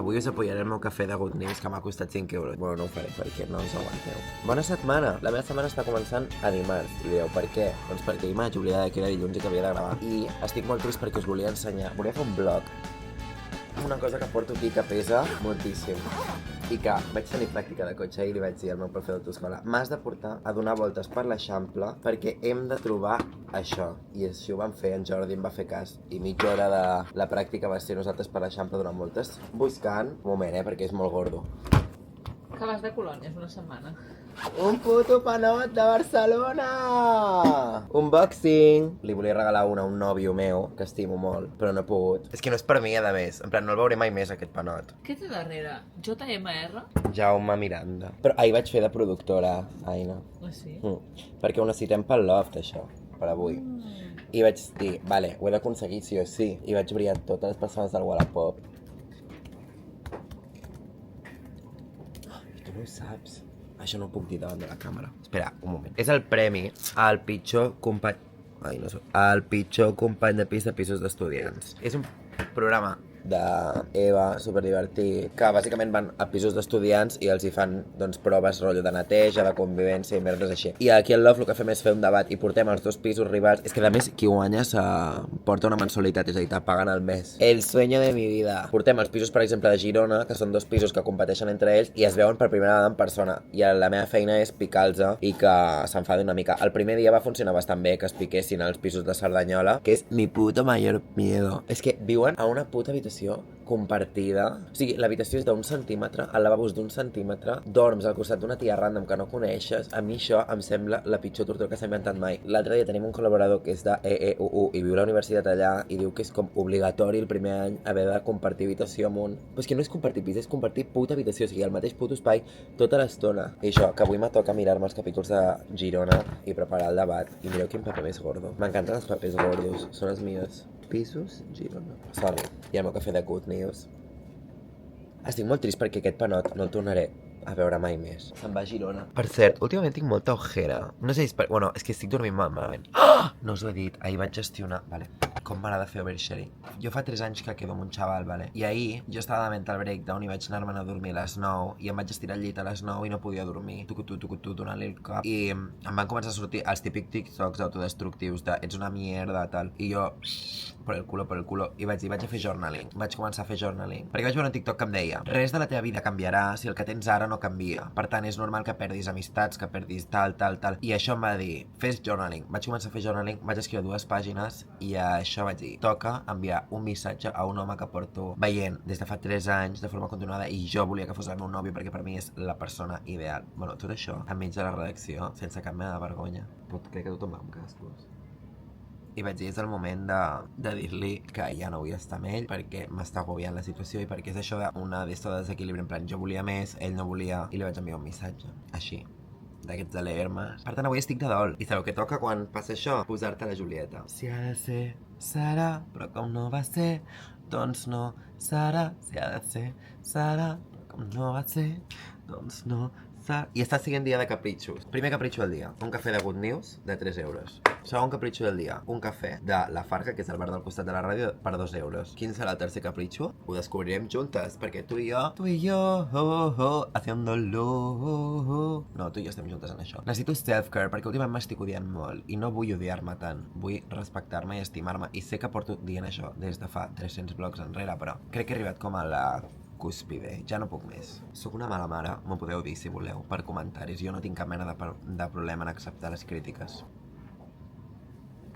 Avui us apoyaré el meu cafè de Good News, que m'ha costat 5 euros. Bueno, no ho faré perquè no us aguanteu. Bona setmana! La meva setmana està començant a dimarts. I direu, per què? Doncs perquè ahir vaig oblidar que era dilluns i que havia de gravar. I estic molt trist perquè us volia ensenyar. Volia fer un vlog. Una cosa que porto aquí que pesa moltíssim. I que vaig tenir pràctica de cotxe i li vaig dir al meu profe d'autoescola: m'has de portar a donar voltes per l'Eixample perquè hem de trobar això. I així ho vam fer, en Jordi em va fer cas. I mitja hora de la pràctica va ser nosaltres per l'Eixample donant voltes, buscant... Un moment, perquè és molt gordo. Que vas de colònies una setmana. Un puto panot de Barcelona! Unboxing! Li volia regalar una a un nòvio meu, que estimo molt, però no he pogut. És que no és per mi, a més. En plan, no el veuré mai més, aquest panot. Què té darrere? JMR? Jaume Miranda. Però ahir vaig fer de productora, Aina. Ah, sí? Perquè ho necessitem pel loft, això, per avui. I vaig dir, vale, ho he d'aconseguir sí o sí. I vaig obrir a totes les persones del Wallapop. I tu no ho saps. Això no ho puc dir davant de la càmera. Espera, un moment. És el premi al pitjor company... Ai, no sé. Al pitjor company de pis de pisos d'estudiants. És un programa d'Eva, superdivertit, que bàsicament van a pisos d'estudiants i els hi fan, doncs, proves, rotllo de neteja, de convivència i merdes així. I aquí al Love el que fem és fer un debat i portem els dos pisos rivals. És que a més qui guanya porta una mensualitat, és a dir, te paguen al mes. El sueño de mi vida. Portem els pisos, per exemple, de Girona, que són dos pisos que competeixen entre ells i es veuen per primera vegada en persona. I la meva feina és picar-los i que s'enfadin una mica. El primer dia va funcionar bastant bé que es piquessin als pisos de Cerdanyola, que és mi puto mayor miedo. És que viuen a una puta habitació compartida. O sigui, l'habitació és d'un centímetre, el lavabo és d'un centímetre, dorms al costat d'una tia random que no coneixes. A mi això em sembla la pitjor tortura que s'ha inventat mai. L'altre dia tenim un col·laborador que és de EEUU i viu a la universitat allà i diu que és com obligatori el primer any haver de compartir habitació amb un... Però és que no és compartir pis, és compartir puta habitació, o sigui, el mateix puto espai tota l'estona. I això, que avui me toca mirar-me els capítols de Girona i preparar el debat. I mireu quin paper més gordo. M'encanten els papers gordos, són els millors. Pisos, Girona. Sorry. I el meu cafè de Good News. Estic molt trist perquè aquest panot no el tornaré a veure mai més. Se'n va a Girona. Per cert, últimament tinc molta ojera. No sé si és per... Bueno, és que estic dormint molt malament. Oh! No us ho he dit. Ahir vaig gestionar... Vale. Com m'agrada fer oversharing. Jo fa 3 anys que quedo amb un xaval, vale? I ahir jo estava de mental breakdown i vaig anar-me'n a dormir a les 9 i em vaig estirar al llit a les 9 i no podia dormir. Tucutu, donant-li el cap. I em van començar a sortir els típics TikToks autodestructius de ets una mierda, tal. I jo... por el culo. I vaig dir, vaig a fer journaling. Vaig començar a fer journaling. Perquè vaig veure un TikTok que em deia res de la teva vida canviarà si el que tens ara no canvia. Per tant, és normal que perdis amistats, que perdis tal. I això em va dir, fes journaling. Vaig començar a fer journaling, vaig escriure 2 pàgines i això vaig dir, toca enviar un missatge a un home que porto veient des de fa 3 anys de forma continuada i jo volia que fos el meu nòvio perquè per mi és la persona ideal. Bueno, tot això enmig de la redacció, sense cap mena de vergonya. Crec que tothom va amb cascos. I vaig dir, és el moment de dir-li que ja no vull estar amb ell perquè m'està agobiant la situació i perquè és això d'una de desequilibri, en plan, jo volia més, ell no volia, i li vaig enviar un missatge, així, d'aquests alermes. Per tant, avui estic de dol. I sabeu què toca quan passa això? Posar-te la Julieta. Si ha de ser, serà, però com no va ser, doncs no serà. Si ha de ser, serà, però com no va ser, doncs no serà. I està sent dia de capritxos. Primer capritxo del dia, un cafè de Good News de 3 euros. Segon capritxo del dia, un cafè de La Farga, que és el bar del costat de la ràdio, per 2 euros. Quin serà el tercer capritxo? Ho descobrirem juntes, perquè tu i jo, haciéndolo. No, tu i jo estem juntes en això. Necessito self-care, perquè últimament m'estic odiant molt i no vull odiar-me tant. Vull respectar-me i estimar-me. I sé que porto dient això des de fa 300 blogs enrere, però crec que he arribat com a la cúspide, ja no puc més. Soc una mala mare, m'ho podeu dir si voleu, per comentaris. Jo no tinc cap mena de problema en acceptar les crítiques.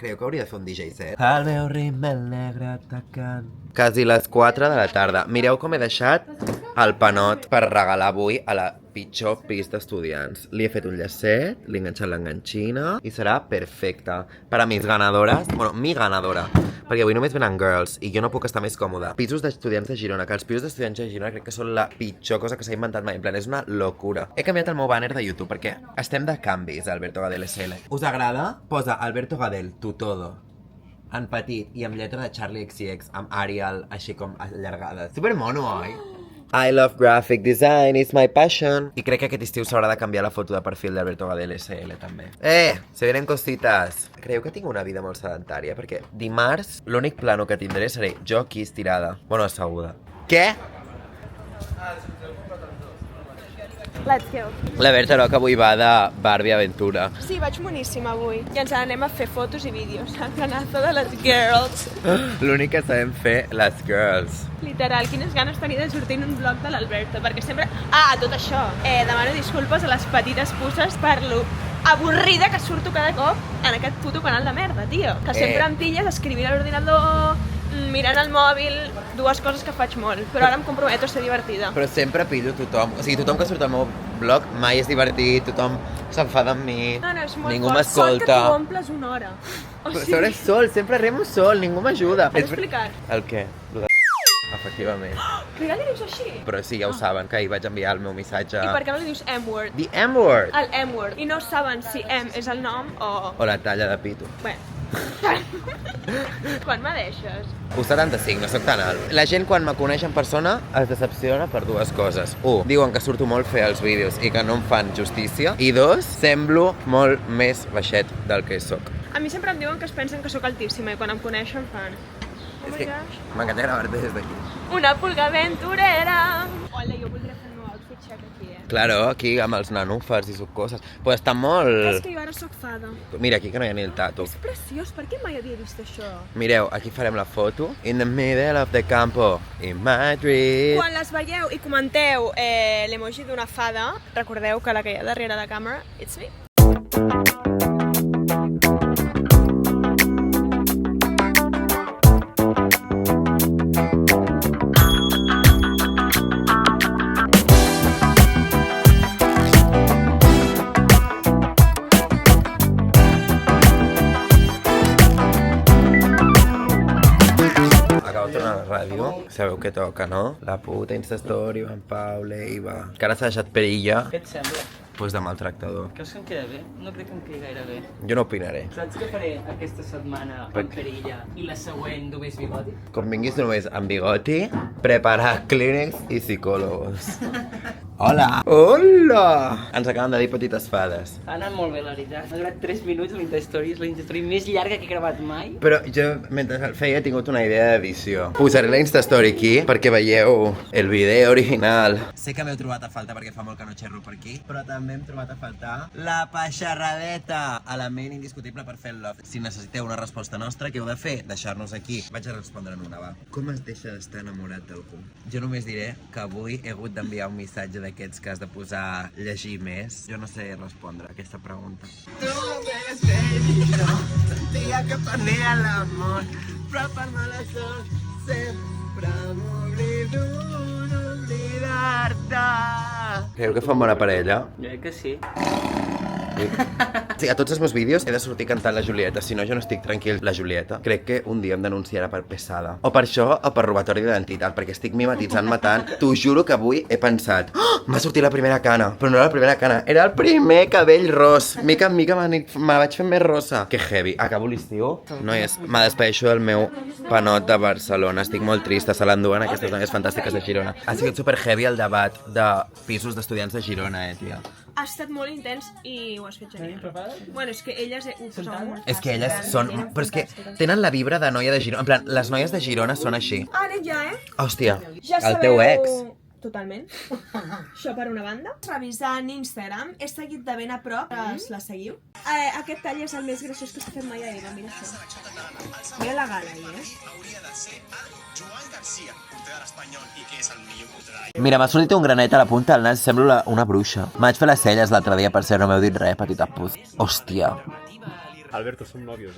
Creieu que hauria de fer un DJ set? El meu ritme negre atacant. Quasi les 4 de la tarda. Mireu com he deixat el panot per regalar avui a la pitjor pis d'estudiants. Li he fet un llacet, li he enganxat l'enganxina i serà perfecta. Per a mis ganadores, bueno, mi ganadora, perquè avui només venen girls i jo no puc estar més còmoda. Pisos d'estudiants de Girona, que els pisos d'estudiants de Girona crec que són la pitjor cosa que s'ha inventat mai. En plan, és una locura. He canviat el meu banner de YouTube perquè estem de canvis, Alberto Gadel SL. Us agrada? Posa Alberto Gadel, tu todo. En petit i amb lletra de Charlie XCX, amb Arial, així com allargada. Supermono, oi? I love graphic design, it's my passion. I crec que aquest estiu s'haurà de canviar la foto de perfil d'Alberto Gadel SL, també. Se vienen cositas. Creieu que tinc una vida molt sedentària? Perquè dimarts l'únic plano que tindré seré jo aquí estirada. Bueno, asseguda. Què? Let's go. La Berta no, que avui va de Barbie Aventura. Sí, vaig boníssim avui. I ens anem a fer fotos i vídeos. El planazo de les girls. L'únic que sabem fer, les girls. Literal, quines ganes tenia de sortir en un vlog de l'Alberta, perquè sempre... Ah, tot això. Demano disculpes a les petites pusses per lo avorrida que surto cada cop en aquest puto canal de merda, tio. Que sempre em pilles escrivint a l'ordinador, mirant el mòbil, dues coses que faig molt. Però ara em comprometo a ser divertida. Però sempre pillo tothom. O sigui, tothom que surt al meu blog mai és divertit, tothom s'enfada amb mi, No, és molt ningú fort. Sol que m'escolta. tu omples una hora. O Però sobre sol, sempre remo sol, ningú m'ajuda. Has explicat? El què? Lo de... Efectivament. Però ja li dius així? Però sí, ja ho saben, que ahir vaig enviar el meu missatge... I per què no li dius M-word? The M-word! El M-word. I no saben si M és el nom o... O la talla de pito. Bé. Quan me deixes? 1,75, no sóc tan alt. La gent quan me coneix en persona es decepciona per dues coses. 1. Diuen que surto molt fer els vídeos i que no em fan justícia. I 2. Semblo molt més baixet del que sóc. A mi sempre em diuen que es pensen que sóc altíssima i quan em coneixen fan... Oh És my que gosh. m'encanta gravar-te des d'aquí. Una pulga aventurera! Hola, jo voldria fer el meu outfit check aquí, Claro, aquí amb els nanúfars i sus coses. Però està molt... És que jo ara sóc fada. Mira, aquí que no hi ha ni el tatu. És preciós, per què mai havia vist això? Mireu, aquí farem la foto. In the middle of the campo, in Madrid. Quan les veieu i comenteu l'emoji d'una fada, recordeu que la que hi ha darrere de càmera, it's me. Acabo de tornar a la ràdio. Sabeu què toca, no? La puta Instastory, en Pau, l'Eiva... Que ara s'ha deixat perilla, Què et sembla? pues de maltractador. Creus que em queda bé? No crec que em quedi gaire bé. Jo no opinaré. Saps què faré aquesta setmana Per amb què? perilla i la següent només bigoti? Com vinguis només amb bigoti, preparar clínics i psicòlegs. Hola! Hola! Ens acaben de dir petites fades. Ha anat molt bé, la veritat. Ha durat 3 minuts l'Instastory, és la Instastory més llarga que he gravat mai. Però jo, mentre el feia, he tingut una idea d'edició. Posaré la Instastory aquí perquè veieu el vídeo original. Sé que m'heu trobat a falta perquè fa molt que no xerro per aquí, però també hem trobat a faltar la peixarradeta, element indiscutible per fer el love. Si necessiteu una resposta nostra, què heu de fer? Deixar-nos aquí. Vaig a respondre en una, va. Com es deixa d'estar enamorat d'algú? Jo només diré que avui he hagut d'enviar un missatge d'aquests que has de posar llegir més. Jo no sé respondre a aquesta pregunta. Tu m'eres bella, sentia que tenia l'amor, però per mala sort sempre m'oblido d'oblidar-te. Creu que fan bona parella? Jo crec que sí. Sí, a tots els meus vídeos he de sortir cantant la Julieta, si no jo no estic tranquil. La Julieta crec que un dia em denunciarà per pesada. O per això o per robatori d'identitat, perquè estic mimetitzant matant. T'ho juro que avui he pensat m'ha sortit la primera cana, però no era la primera cana, era el primer cabell ros. Mica en mica me la vaig fer més rosa. Que heavy. Acabo l'estiu. Noies, me despedeixo del meu panot de Barcelona. Estic molt trista, se l'enduen aquestes noies fantàstiques de Girona. Ha sigut super heavy el debat de pisos d'estudiants de Girona, tia. Ha estat molt intens i ho has fet genial. Bueno, és que elles ho posaven molt És que fàcil. elles són... Però és que tenen la vibra de noia de Girona. En plan, les noies de Girona són així. Ara ja, Hòstia, Ja el sabeu... teu ex. Totalment. Això per una banda. Revisant Instagram, he seguit de ben a prop, la seguiu. Aquest tall és el més graciós que s'ha fet mai a Eva, mira això. Mira la gala, Mira, m'ha sortit un granet a la punta del nas, semblo una bruixa. M'haig fet les celles l'altre dia, per cert, no m'heu dit res, petita puz. Hòstia. Alberto, som nòvios,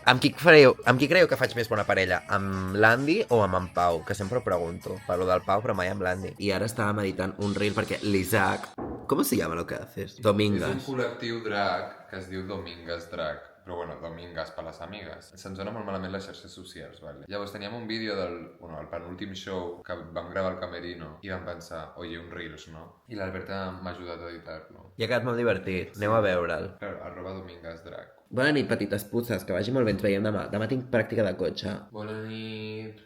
Amb qui creieu que faig més bona parella? Amb l'Andy o amb en Pau? Que sempre ho pregunto. Parlo del Pau, però mai amb l'Andy. I ara estava meditant un reel perquè l'Isaac... ¿Cómo se llama lo que haces? Domingas. És un col·lectiu drag que es diu Domingas Drag. Però bueno, Domingas per les amigues. Se'ns dona molt malament les xarxes socials, vale? Llavors teníem un vídeo del penúltim show que vam gravar al Camerino i vam pensar, oye, un Reels, no? I l'Alberta m'ha ajudat a editar-lo. I ha quedat molt divertit. Aneu a veure'l. Claro, @Domingas Drag. Bona nit, petites puces, que vagi molt bé, ens veiem demà. Demà tinc pràctica de cotxe. Bona nit.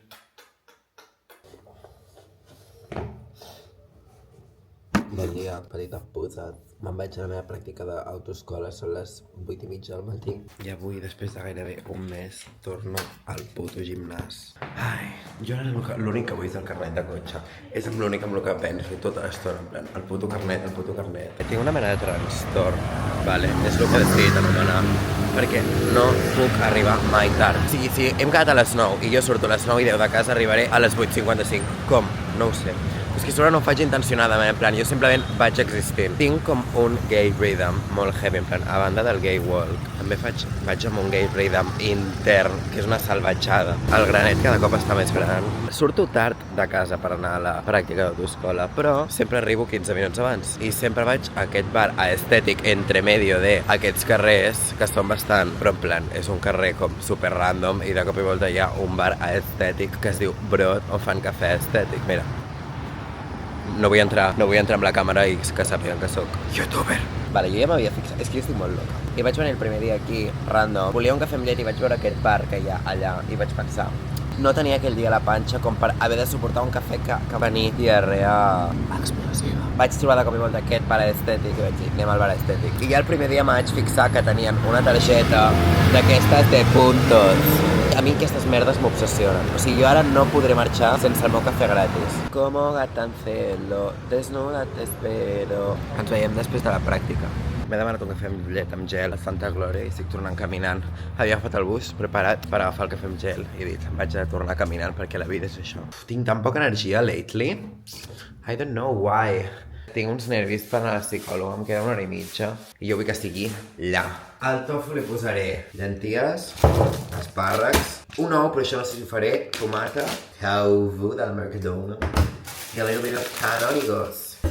Bon dia, petites putes. Me'n vaig a la meva pràctica d'autoescola, són les 8:30 del matí. I avui, després de gairebé un mes, torno al puto gimnàs. Ai, jo ara l'únic que vull és el carnet de cotxe. És l'únic amb el que penso tota l'estona, en plan, el puto carnet, el puto carnet. Tinc una mena de trastorn, vale? És el que he decidit anomenar, perquè no puc arribar mai tard. O sigui, si hem quedat a les 9 i jo surto a les 9:10 de casa, arribaré a les 8:55. Com? No ho sé. És que sobre no ho faig intencionadament, en plan, jo simplement vaig existint. Tinc com un gay rhythm molt heavy, en plan, a banda del gay walk, també vaig amb un gay rhythm intern, que és una salvatjada. El granet cada cop està més gran. Surto tard de casa per anar a la pràctica d'autoescola, però sempre arribo 15 minuts abans. I sempre vaig a aquest bar aestètic entre medio d'aquests carrers, que són bastant, però en plan, és un carrer com super random, i de cop i volta hi ha un bar aestètic que es diu Brot, on fan cafè estètic. Mira, no vull entrar amb la càmera i que sàpiguen que sóc youtuber. Vale, jo ja m'havia fixat, és que jo estic molt loca. I vaig venir el primer dia aquí, random, volia un cafè amb llet i vaig veure aquest bar que hi ha allà i vaig pensar, no tenia aquell dia la panxa com per haver de suportar un cafè que venir diarrea explosiva. Vaig trobar de cop i volta aquest bar estètic i vaig dir, anem al bar estètic. I ja el primer dia m'haig fixar que tenien una targeta d'aquestes de puntos. A mi aquestes merdes m'obsessionen. O sigui, jo ara no podré marxar sense el meu cafè gratis. Como gatancelo, desnuda te espero. Ens veiem després de la pràctica. M'he demanat un cafè amb llet amb gel a Santa Glòria i estic tornant caminant. Havia agafat el bus preparat per agafar el cafè amb gel i he dit, em vaig a tornar caminant perquè la vida és això. Tinc tan poca energia lately. I don't know why. Tinc uns nervis per anar a la psicòloga, em queda 1 hora i mitja i jo vull que estigui allà. Al tofu li posaré llenties, espàrrecs, un ou, però això no sé si ho faré, tomata, tofu del Mercadona i a little bit of canónigos.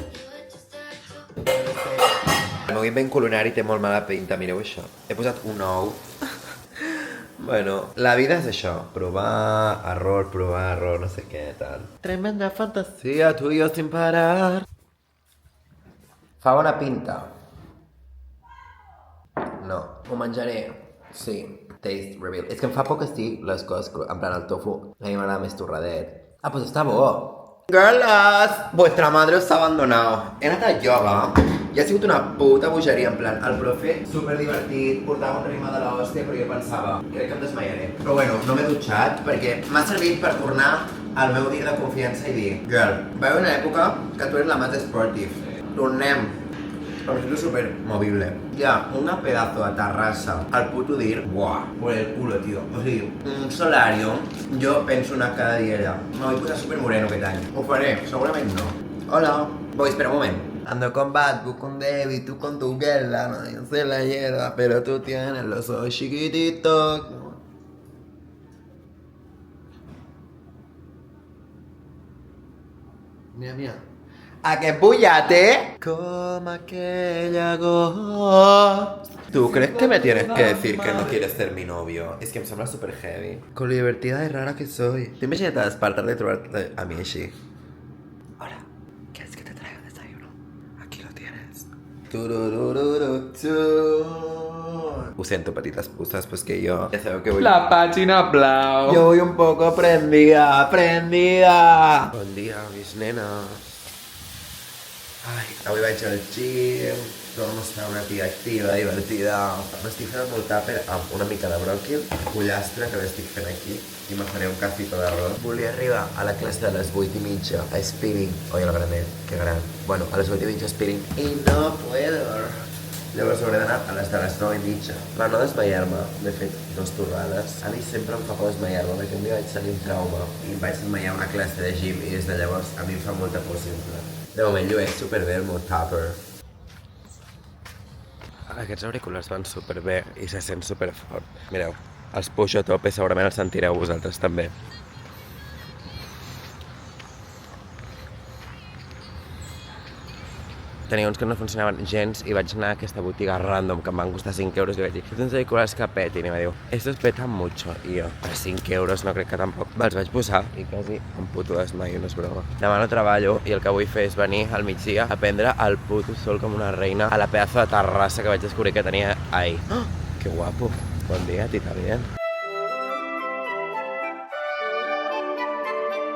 El meu invent culinari té molt mala pinta, mireu això. He posat un ou. Bueno, la vida és això, provar, error, no sé què, tal. Tremenda fantasia, tu i jo sin parar. Fa bona pinta. No, ho menjaré. Sí, taste reveal. És que em fa por que estigui les coses, en plan el tofu, a mi m'agrada més torradet. Ah, pues està bo. Girlas, vuestra madre os ha abandonado. He anat a yoga i ha sigut una puta bogeria, en plan, el profe super divertit, portava un ritme de l'hòstia, però jo pensava, crec que em desmaiaré. Però bueno, no m'he dutxat perquè m'ha servit per tornar al meu dia de confiança i dir, girl, va haver una època que tu eres la más sportive. Tornem. Em sento super movible. Hi ha una pedazo de terrassa al puto dir, buah, por el culo, tío. O sigui, un solarium, jo penso anar cada dia allà. Me vull posar super moreno aquest any. Ho faré, segurament no. Hola. Voy, espera un moment. Ando con Bad, tú con David, tú con tu guerra, no, yo sé la hierba, pero tú tienes los ojos chiquititos. Mira, mira. ¿A qué bullate? Como aquella voz. ¿Tú crees que me tienes que decir que no quieres ser mi novio? Es que me sembla super heavy. Con lo divertida y rara que soy. Te imaginas despertar de trobarte a mi així. Hola, ¿quieres que te traiga desayuno? Aquí lo tienes. Ho sento, petites puces, pues que jo... Ja sabeu que vull... La pàgina blau. Jo vull un poco prendida. Bon dia, mis nenes. Ai, avui vaig al gym, torno a estar una tia activa, divertida. M'estic fent el meu tàper amb una mica de bròquil, pollastre que l'estic fent aquí i me faré un cafito d'arròs. Volia arribar a la classe de les 8:30 a spinning. Oi, el granet, que gran. Bueno, a les 8:30 a spinning i no puedo. Llavors hauré d'anar a les de les 9:30. Per no desmaiar-me, m'he fet 2 torrades. A mi sempre em fa por desmaiar-me, perquè un dia vaig tenir un trauma i em vaig desmaiar a una classe de gym i des de llavors a mi em fa molta por sempre. De moment llueix superbé el meu tupper. Aquests auriculars van superbé i se sent superfort. Mireu, els pujo a tope, segurament els sentireu vosaltres també. Tenia uns que no funcionaven gens i vaig anar a aquesta botiga random que em van costar 5 euros i vaig dir, tens auriculars que petin, i em va dir, estos petan mucho, i jo, per 5 euros no crec que tampoc. Els vaig posar i quasi em puto desmaio, no és broma. Demà no treballo i el que vull fer és venir al migdia a prendre el puto sol com una reina a la pedazo de terrassa que vaig descobrir que tenia ahí. Oh, que guapo. Bon dia, tita bien.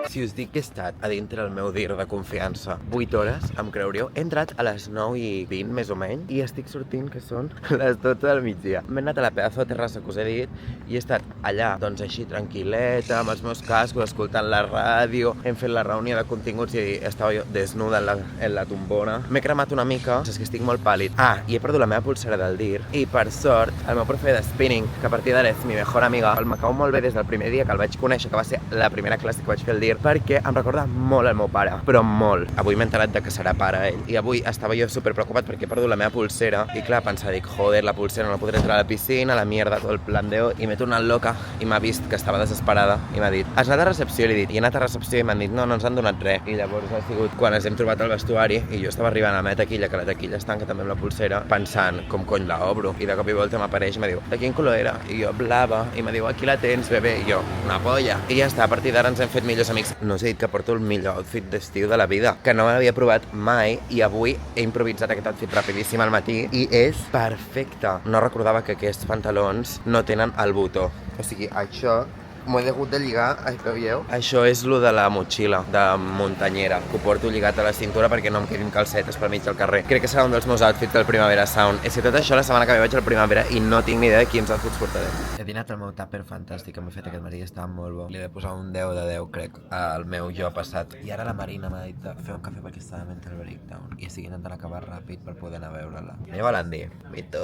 Si us dic que he estat a dintre el meu dir de confiança 8 hores, em creureu? He entrat a les 9:20, més o menys, i estic sortint, que són les 12 del migdia. M'he anat a la pedazo de terrassa que us he dit i he estat allà, doncs així, tranquil·leta, amb els meus cascos, escoltant la ràdio, hem fet la reunió de continguts i estava jo desnuda en la tombona. M'he cremat una mica, és que estic molt pàl·lid. Ah, i he perdut la meva pulsera del dir i, per sort, el meu profe de spinning, que a partir d'ara és mi mejor amiga, el m'acabo molt bé des del primer dia que el vaig conèixer, que va ser la primera classe que vaig fer el dir, perquè em recorda molt el meu pare, però molt. Avui m'he enterat de que serà pare ell, i avui estava jo superpreocupat perquè he perdut la meva pulsera, i clar, pensava, dic, joder, la pulsera no podré entrar a la piscina, la mierda, tot el plandeo, i m'he tornat loca, i m'ha vist que estava desesperada, i m'ha dit, has anat a recepció? I li he dit, i he anat a recepció i m'han dit, no ens han donat res. I llavors ha sigut quan ens hem trobat al vestuari, i jo estava arribant a la meva taquilla, que la taquilla es tanca també amb la pulsera, pensant, com cony la obro, i de cop i volta m'apareix i me diu, de quin color era? I jo, blava, i me diu, aquí la tens, bebè, i jo, una polla. I ja està, a partir d'ara ens hem fet millors amics. No us he dit que porto el millor outfit d'estiu de la vida, que no m'havia provat mai, i avui he improvisat aquest outfit rapidíssim al matí, i és perfecte. No recordava que aquests pantalons no tenen el botó. O sigui, això m'ho he hagut de lligar, veieu? Això és lo de la motxilla, de muntanyera, que ho porto lligat a la cintura perquè no em quedin calcetes pel mig del carrer. Crec que serà un dels meus outfits del Primavera Sound. És que tot això la setmana que ve vaig al Primavera i no tinc ni idea de quins outfits portaré. He dinat el meu tàper fantàstic que m'he fet aquest matí i estava molt bo. Li he de posar un 10 de 10, crec, al meu jo passat. I ara la Marina m'ha dit de fer un cafè perquè estava mentre el breakdown i estic intentant acabar ràpid per poder anar a veure-la. Me volen dir, mito.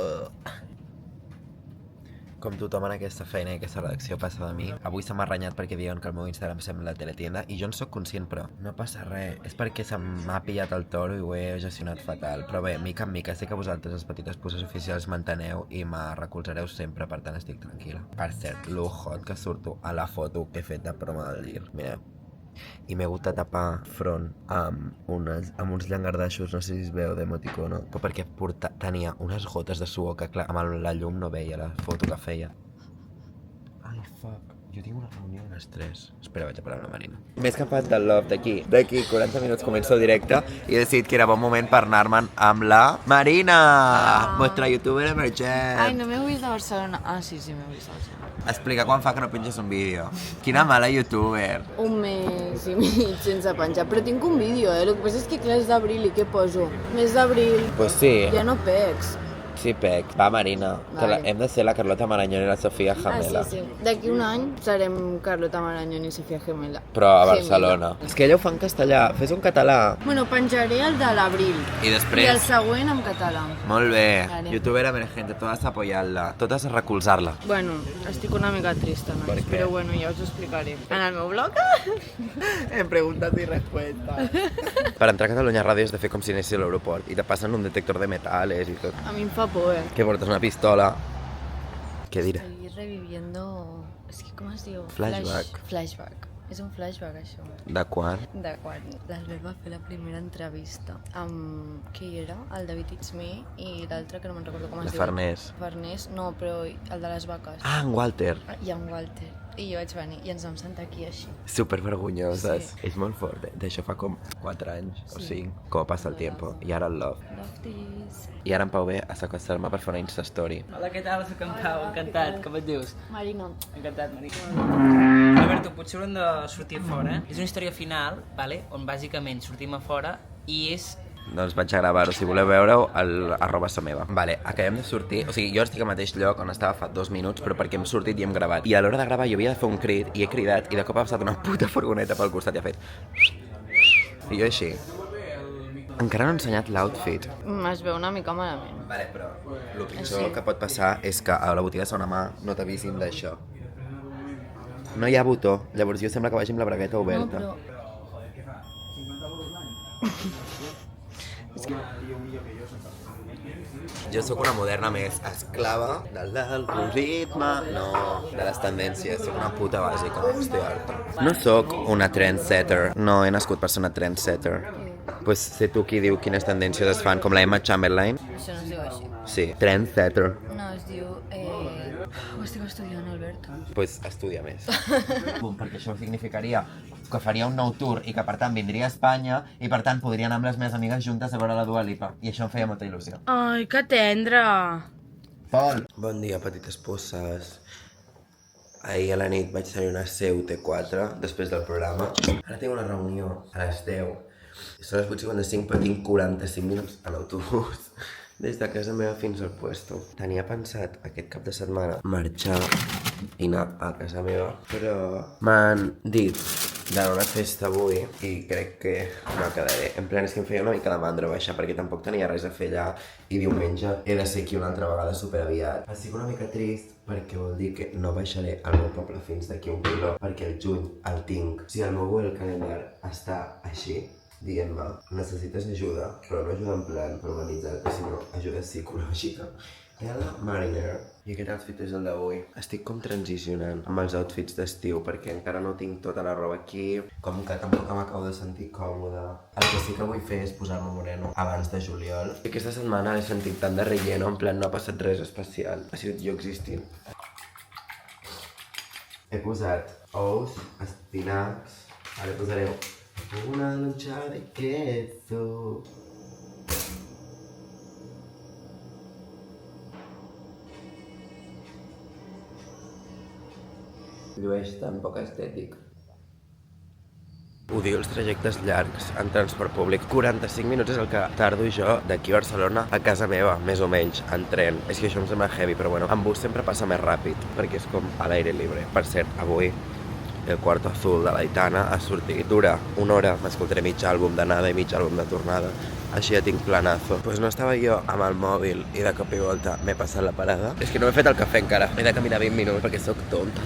Com tothom en aquesta feina i aquesta redacció passa de mi, avui se m'ha renyat perquè diuen que el meu Instagram sembla la teletienda i jo en sóc conscient, però no passa res. És perquè se m'ha pillat el toro i ho he gestionat fatal. Però bé, mica en mica, sé que vosaltres, les petites puces oficials, m'enteneu i me recolzareu sempre, per tant estic tranquil·la. Per cert, lo hot que surto a la foto que he fet de promo del dir. Mireu. I m'he hagut de tapar front amb uns llangardaixos, no sé si es veu, d'emoticono, però perquè tenia unes gotes de suor que, clar, amb la llum no veia la foto que feia. Ai, fuck. Jo tinc una reunió a les 3. Espera, vaig a parar una Marina. M'he escapat del loft d'aquí. D'aquí 40 minuts començo el directe i he decidit que era bon moment per anar-me'n amb la Marina, vostra youtuber emergent. Ai, no m'heu vist de Barcelona. Ah, sí, m'heu vist de Barcelona. Explica quan fa que no penges un vídeo. Quina mala youtuber. Un mes i mig sense penjar, però tinc un vídeo, El que passa és que clar, és d'abril i què poso? Mes d'abril. Pues sí. Ja no pecs. Sí, pec. Va, Marina, que Vale. hem de ser la Carlota Marañón i la Sofia Jamela. Ah, sí. D'aquí un any serem Carlota Marañón i Sofia Gemela. Però a Barcelona. És que ella ho fa en castellà, fes un català. Bueno, penjaré el de l'abril. I I el després... següent en català. Molt bé. Vale. Youtuber emergente, totes apoyant-la, totes a recolzar-la. Bueno, estic una mica trista, Per nois, què? però bueno, ja us ho explicaré. En el meu blog? En preguntas y respuestas. Per entrar a Catalunya Ràdio has de fer com si anessis a l'aeroport i te passen un detector de metales i tot. A mi em fa por, Que portes una pistola. Què diré? Estoy reviviendo... Es que, ¿cómo es diu? Flashback. Flashback. És un flashback, això. De quan? De quan l'Albert va fer la primera entrevista amb... Qui era? El David It's Me i l'altre que no me'n recordo com es La diu. Farners. Farners, no, però el de les vaques. Ah, en Walter. I en Walter. I jo vaig venir i ens vam sentar aquí així. Super vergonyoses. Sí. És molt fort. D'això fa com 4 anys o 5. Com passa el tiempo. I ara el love. Love this. I ara en Pau ve a sequestrar-me per fer una Insta-story. Hola, què tal? Soc en Pau, encantat. Com et dius? Marina. Encantat, Marica. Alberto, potser haurem de sortir a fora. És una història final, vale? On bàsicament sortim a fora i és... Doncs vaig a gravar-ho, si voleu veure-ho, al @someva. Vale, acabem de sortir, o sigui, jo estic al mateix lloc on estava fa 2 minuts, però perquè hem sortit i hem gravat. I a l'hora de gravar jo havia de fer un crit, i he cridat, i de cop ha passat una puta furgoneta pel costat i ha fet... I jo així. Encara no he ensenyat l'outfit. Es veu una mica malament. Vale, però el pitjor que pot passar és que a la botiga de Segona Mà no t'avisin d'això. No hi ha botó, llavors jo sembla que vagi amb la bragueta oberta. No, però... Jo sóc una moderna més esclava de l'algoritme, no, de les tendències, sóc una puta bàsica, estic harta. No sóc una trendsetter, no he nascut per ser una trendsetter. Pues sé tu qui diu quines tendències es fan, com la Emma Chamberlain? Això no es diu així. Sí, trendsetter. No, es diu... Ho estic estudiant, Albert. Pues estudia més. Perquè això significaria que faria un nou tour i que per tant vindria a Espanya i per tant podria anar amb les meves amigues juntes a veure la Dua Lipa. I això em feia molta il·lusió. Ai, que tendre! Pol! Bon dia, petites puces. ahir a la nit vaig tenir una CUT4 després del programa. Ara tinc una reunió a les 10. Són les 8:55, però tinc 45 minuts a l'autobús des de casa meva fins al puesto. Tenia pensat aquest cap de setmana marxar i anar a casa meva, però m'han dit d'anar a una festa avui i crec que no quedaré. En plan, és que em feia una mica de mandra baixar perquè tampoc tenia res a fer allà i diumenge he de ser aquí una altra vegada superaviat. Estic una mica trist perquè vol dir que no baixaré al meu poble fins d'aquí un quilò perquè el juny el tinc. Si el meu Google Calendar està així, dient-me, necessites ajuda, però no ajuda en plan per humanitzar-te, sinó ajuda psicològica. Ella Mariner. I aquest outfit és el d'avui. Estic com transicionant amb els outfits d'estiu perquè encara no tinc tota la roba aquí, com que tampoc m'acabo de sentir còmode. El que sí que vull fer és posar-me moreno abans de juliol. I aquesta setmana he sentit tant de relleno, en plan no ha passat res especial. Ha sigut jo existint. He posat ous, espinacs, ara posaré una lonchada de queso. Llueix tan poc estètic. Odio els trajectes llargs en transport públic. 45 minuts és el que tardo jo d'aquí a Barcelona a casa meva, més o menys, en tren. És que això em sembla heavy, però bueno, en bus sempre passa més ràpid, perquè és com a l'aire libre. Per cert, avui el Cuarto Azul de l'Aitana ha sortit. Dura una hora, m'escoltaré mig àlbum d'anada i mig àlbum de tornada. Així ja tinc planazo. Pues no estava jo amb el mòbil i de cop i volta m'he passat la parada. És que no m'he fet el cafè encara. He de caminar 20 minuts perquè sóc tonta.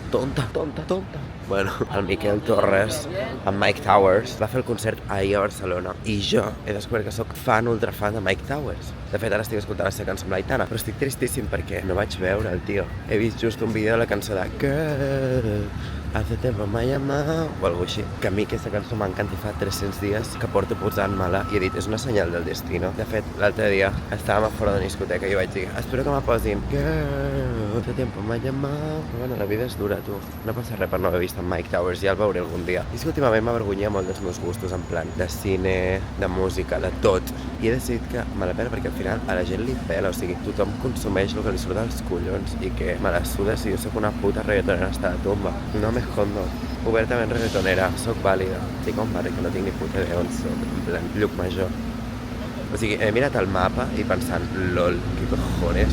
Bueno, el Miquel Torres, amb Mike Towers, va fer el concert ahir a Barcelona i jo he descobert que sóc ultrafan de Mike Towers. De fet, ara estic escoltant la seva cançó amb l'Aitana, però estic tristíssim perquè no vaig veure el tio. He vist just un vídeo de la cançó de Girl, hace tiempo m'ha llamat, o alguna així. Que a mi aquesta cançó m'encanta i fa 300 dies que porto posant-me-la i he dit, és una senyal del destino. De fet, l'altre dia estàvem a fora d'una discoteca i jo vaig dir, espero que me posin Girl, hace tiempo m'ha llamat. Però bueno, la vida és dura, tu. No passa res per no haver vist en Mike Towers, ja el veuré algun dia. I és que últimament m'avergonyia molt dels meus gustos, en plan de cine, de música, de tot. I he decidit que me la pela perquè al final a la gent li pela, o sigui, tothom consumeix el que li surt dels collons i que me la suda si jo sóc una puta reggaetonera hasta la tumba. No me escondo. Obertament reggaetonera, sóc vàlida. Estic a un barri que no tinc ni puta idea on soc, en plan, Llucmajor. O sigui, he mirat el mapa i pensant, lol, què cojones?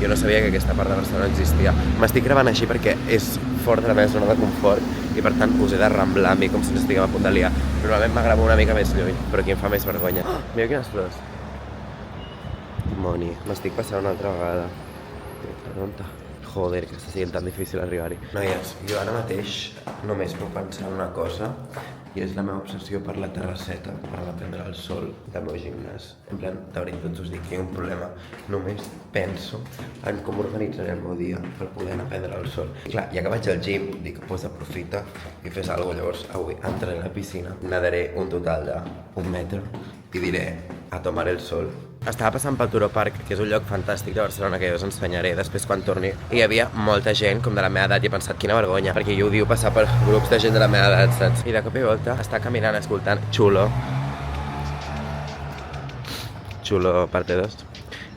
Jo no sabia que aquesta part de Barcelona existia. M'estic gravant així perquè és fort de la meva zona de confort i per tant us he de ramblar a mi com si ens estiguem a punt de liar. Normalment m'agravo una mica més lluny, però aquí em fa més vergonya. Oh, mira quines flors. Dimoni, m'estic passant una altra vegada. Joder, que està sent tan difícil arribar-hi. Noies, jo ara mateix només puc pensar en una cosa i és la meva obsessió per la terrasseta, per la prendre el sol del meu gimnàs. En plan, de veritat us dic que hi ha un problema. Només penso en com organitzaré el meu dia per poder anar a prendre el sol. I clar, ja que vaig al gym, dic, pues aprofita i fes alguna cosa. Llavors, avui entraré a la piscina, nadaré un total d'1 metre i diré a tomar el sol. Estava passant pel Turó Park, que és un lloc fantàstic de Barcelona que jo us ensenyaré després quan torni. I hi havia molta gent com de la meva edat i he pensat, quina vergonya, perquè jo odio passar per grups de gent de la meva edat, saps? I de cop i volta està caminant escoltant Xulo parte 2.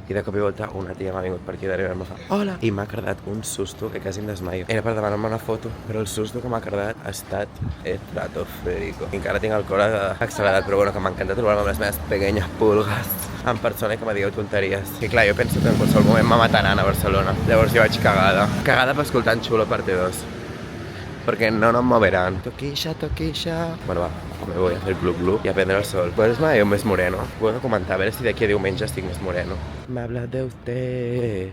I de cop i volta una tia m'ha vingut per aquí darrere i em fa hola! I m'ha cardat un susto que quasi em desmaio. Era per demanar-me una foto, però el susto que m'ha cardat ha estat estratosfèrico. Encara tinc el cor accelerat, però bueno, que m'encanta trobar-me amb les meves pequeñas pulgas en persona que me digueu tonteries. I clar, jo penso que en qualsevol moment me mataran a Barcelona. Llavors jo vaig cagada. Cagada per escoltant Xulo parte 2. Porque no nos moverán. Toquilla. Bueno, va, me voy a hacer glu y a prendre el sol. Pues me veo més moreno. Voy a comentar a veure si d'aquí a diumenge estic més moreno. Me habla de usted.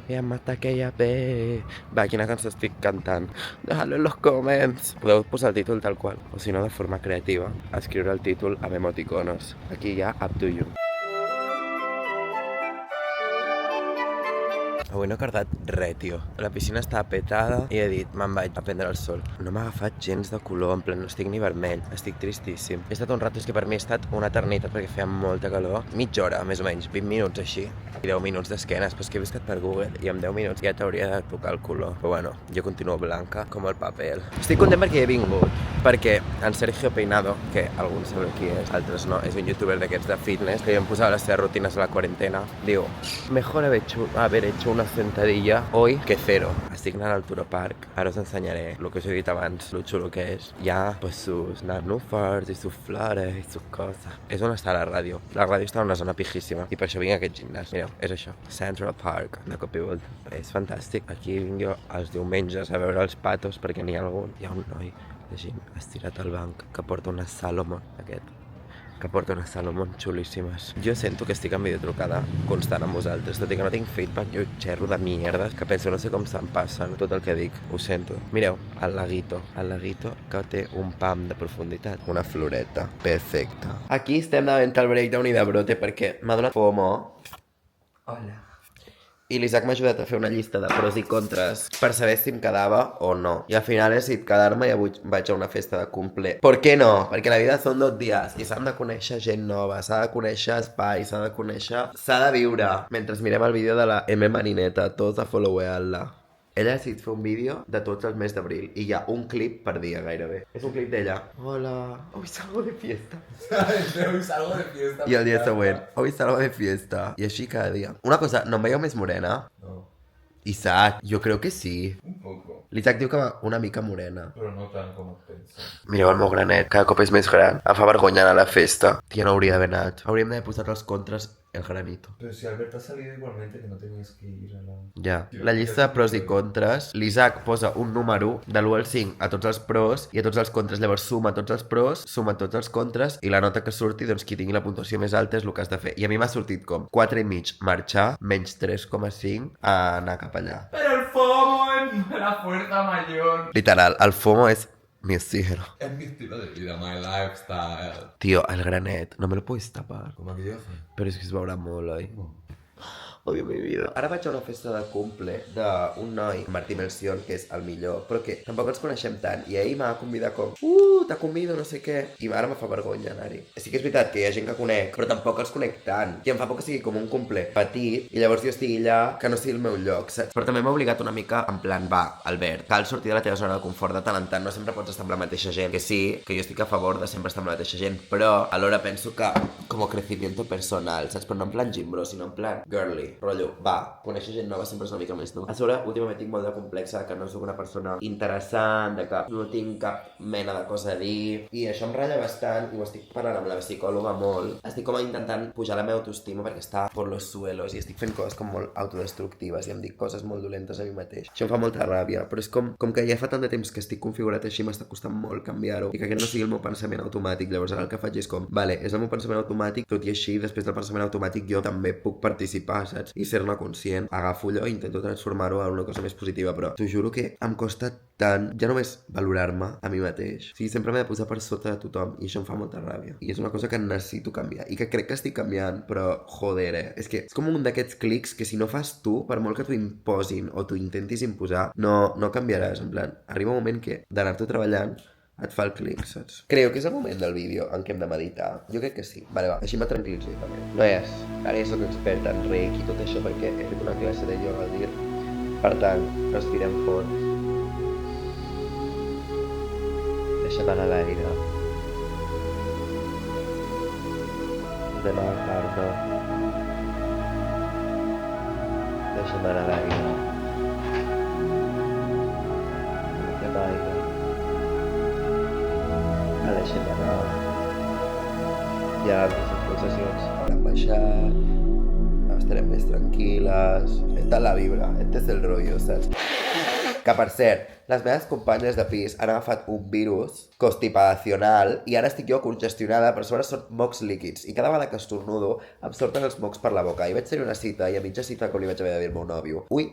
I mata que ella ve. Va, quina cançó estic cantant? Dejadlo en los comments. Podeu posar el títol tal qual, o si no de forma creativa, escriure el títol amb emoticonos. Aquí ja, up to you. Avui no he cardat res, tio. La piscina està petada i he dit, me'n vaig a prendre el sol. No m'ha agafat gens de color, en plan no estic ni vermell, estic tristíssim. He estat un rato, és que per mi ha estat una eternitat perquè feia molta calor. Mitja hora, més o menys, 20 minuts així. I 10 minuts d'esquenes, però és que he buscat per Google i en 10 minuts ja t'hauria de tocar el color. Però bueno, jo continuo blanca com el paper. Estic content perquè he vingut, perquè en Sergio Peinado, que alguns sabeu qui és, altres no, és un youtuber d'aquests de fitness, que li han posat les seves rutines a la quarantena, diu, mejor haber hecho una sentadilla hoy que cero. Estic anant al Turo Park, ara us ensenyaré el que us he dit abans, lo xulo que és. Hi ha pues, sus nanúfars i sus flores i sus coses. És on està la ràdio. La ràdio està en una zona pijíssima i per això vinc a aquest gimnàs. Mireu, és això. Central Park, de cop i volta. És fantàstic. Aquí vinc jo els diumenges a veure els patos perquè n'hi ha algun. Hi ha un noi llegint estirat al banc que porta unes Salomon, que porta unes Salomon xulíssimes. Jo sento que estic en videotrucada constant amb vosaltres, tot i que no tinc feedback, jo xerro de mierdes, que penso no sé com se'n passen tot el que dic, ho sento. Mireu, el laguito que té un pam de profunditat, una floreta, perfecta. Aquí estem davant el breakdown i de brote perquè m'ha donat FOMO. Hola. I l'Isaac m'ha ajudat a fer una llista de pros i contres per saber si em quedava o no. I al final he decidit quedar-me i avui vaig a una festa de cumple. ¿Por qué no? Perquè la vida són 2 dies i s'han de conèixer gent nova, s'ha de conèixer espai, s'ha de viure. Mentre mirem el vídeo de la M Marineta, tots a followear-la. Ella ha decidit fer un vídeo de tots els mesos d'abril i hi ha un clip per dia gairebé. És un clip d'ella. Hola, hoy salgo de fiesta. Hoy salgo de fiesta. I el dia següent, hoy salgo de fiesta. I així cada dia. Una cosa, ¿no em veieu més morena? No, Isaac, jo crec que sí. un poco. L'Isaac diu que va una mica morena. Però no tant com et penses. Mireu el meu granet, cada cop és més gran. Em fa vergonya anar a la festa. Tia, no hauria d'haver anat. Hauríem d'haver posat els contres el granito. Pero si Alberto ha salido igualmente que no tenías que ir a la... Ja. La llista de pros i contres, l'Isaac posa un número de l'1 al 5 a tots els pros i a tots els contres. Llavors suma tots els pros, suma tots els contres i la nota que surti, doncs qui tingui la puntuació més alta és el que has de fer. I a mi m'ha sortit com 4,5 marxar, menys 3,5 a anar cap allà. Pero el FOMO es la fuerza mayor. Literal, el FOMO és mi oxígeno. Es mi estilo de vida, my lifestyle. Tio, el granet, no me lo puedes tapar. Com maquillaje. Però és que es veurà molt, oi? Odio mi vida. Ara vaig a una festa de cumple d'un noi, Martí Melcion, que és el millor, però que tampoc ens coneixem tant. I ahir m'ha convidat com, te convido, no sé què. I ara me fa vergonya anar-hi. Sí que és veritat que hi ha gent que conec, però tampoc els conec tant. I em fa por que sigui com un cumple petit i llavors jo estigui allà, que no sigui el meu lloc, saps? Però també m'ha obligat una mica en plan, va, Albert, cal sortir de la teva zona de confort de tant en tant. No sempre pots estar amb la mateixa gent. Que sí, que jo estic a favor de sempre estar amb la mateixa gent, però alhora penso que com a crecimiento personal, saps? Però no en plan gym bro, sinó en plan girly. Rotllo, va, conèixer gent nova sempre és una mica més dur. A sobre, últimament tinc molt de complexa que no soc una persona interessant, de que no tinc cap mena de cosa a dir, i això em ratlla bastant, i ho estic parlant amb la psicòloga molt. Estic com intentant pujar la meva autoestima perquè està por los suelos, i estic fent coses com molt autodestructives, i em dic coses molt dolentes a mi mateix. Això em fa molta ràbia, però és com que ja fa tant de temps que estic configurat així, m'està costant molt canviar-ho, i que aquest no sigui el meu pensament automàtic. Llavors ara el que faig és com, vale, és el meu pensament automàtic, tot i així, després del pensament automàtic jo també puc participar, saps? I ser-ne conscient, agafo allò i intento transformar-ho en una cosa més positiva, però t'ho juro que em costa tant ja només valorar-me a mi mateix. O sigui, sempre m'he de posar per sota de tothom i això em fa molta ràbia. I és una cosa que necessito canviar i que crec que estic canviant, però joder, és que és com un d'aquests clics que si no fas tu, per molt que t'ho imposin o t'ho intentis imposar, no canviaràs. En plan, arriba un moment que d'anar-t'ho treballant et fa el clic, saps? Creu que és el moment del vídeo en què hem de meditar? Jo crec que sí. Vale, va, així m'ha tranquil·litzat també. Noies, ara ja soc experta en reiki i tot això perquè he fet una classe de yoga al dir. Per tant, respirem fort. Deixem anar l'aire. Relajar-nos. Deixem anar l'aire. Deixem aire. Deixem anar. Ja les pulsacions hauran baixat, estarem més tranquil·les. Esta és la vibra, este és el rotllo, saps? Que per cert, les meves companyes de pis han agafat un virus constipacional i ara estic jo congestionada, però sobre són mocs líquids i cada vegada que estornudo em surten els mocs per la boca. I vaig tenir una cita i a mitja cita com li vaig haver de dir al meu nòvio, ui,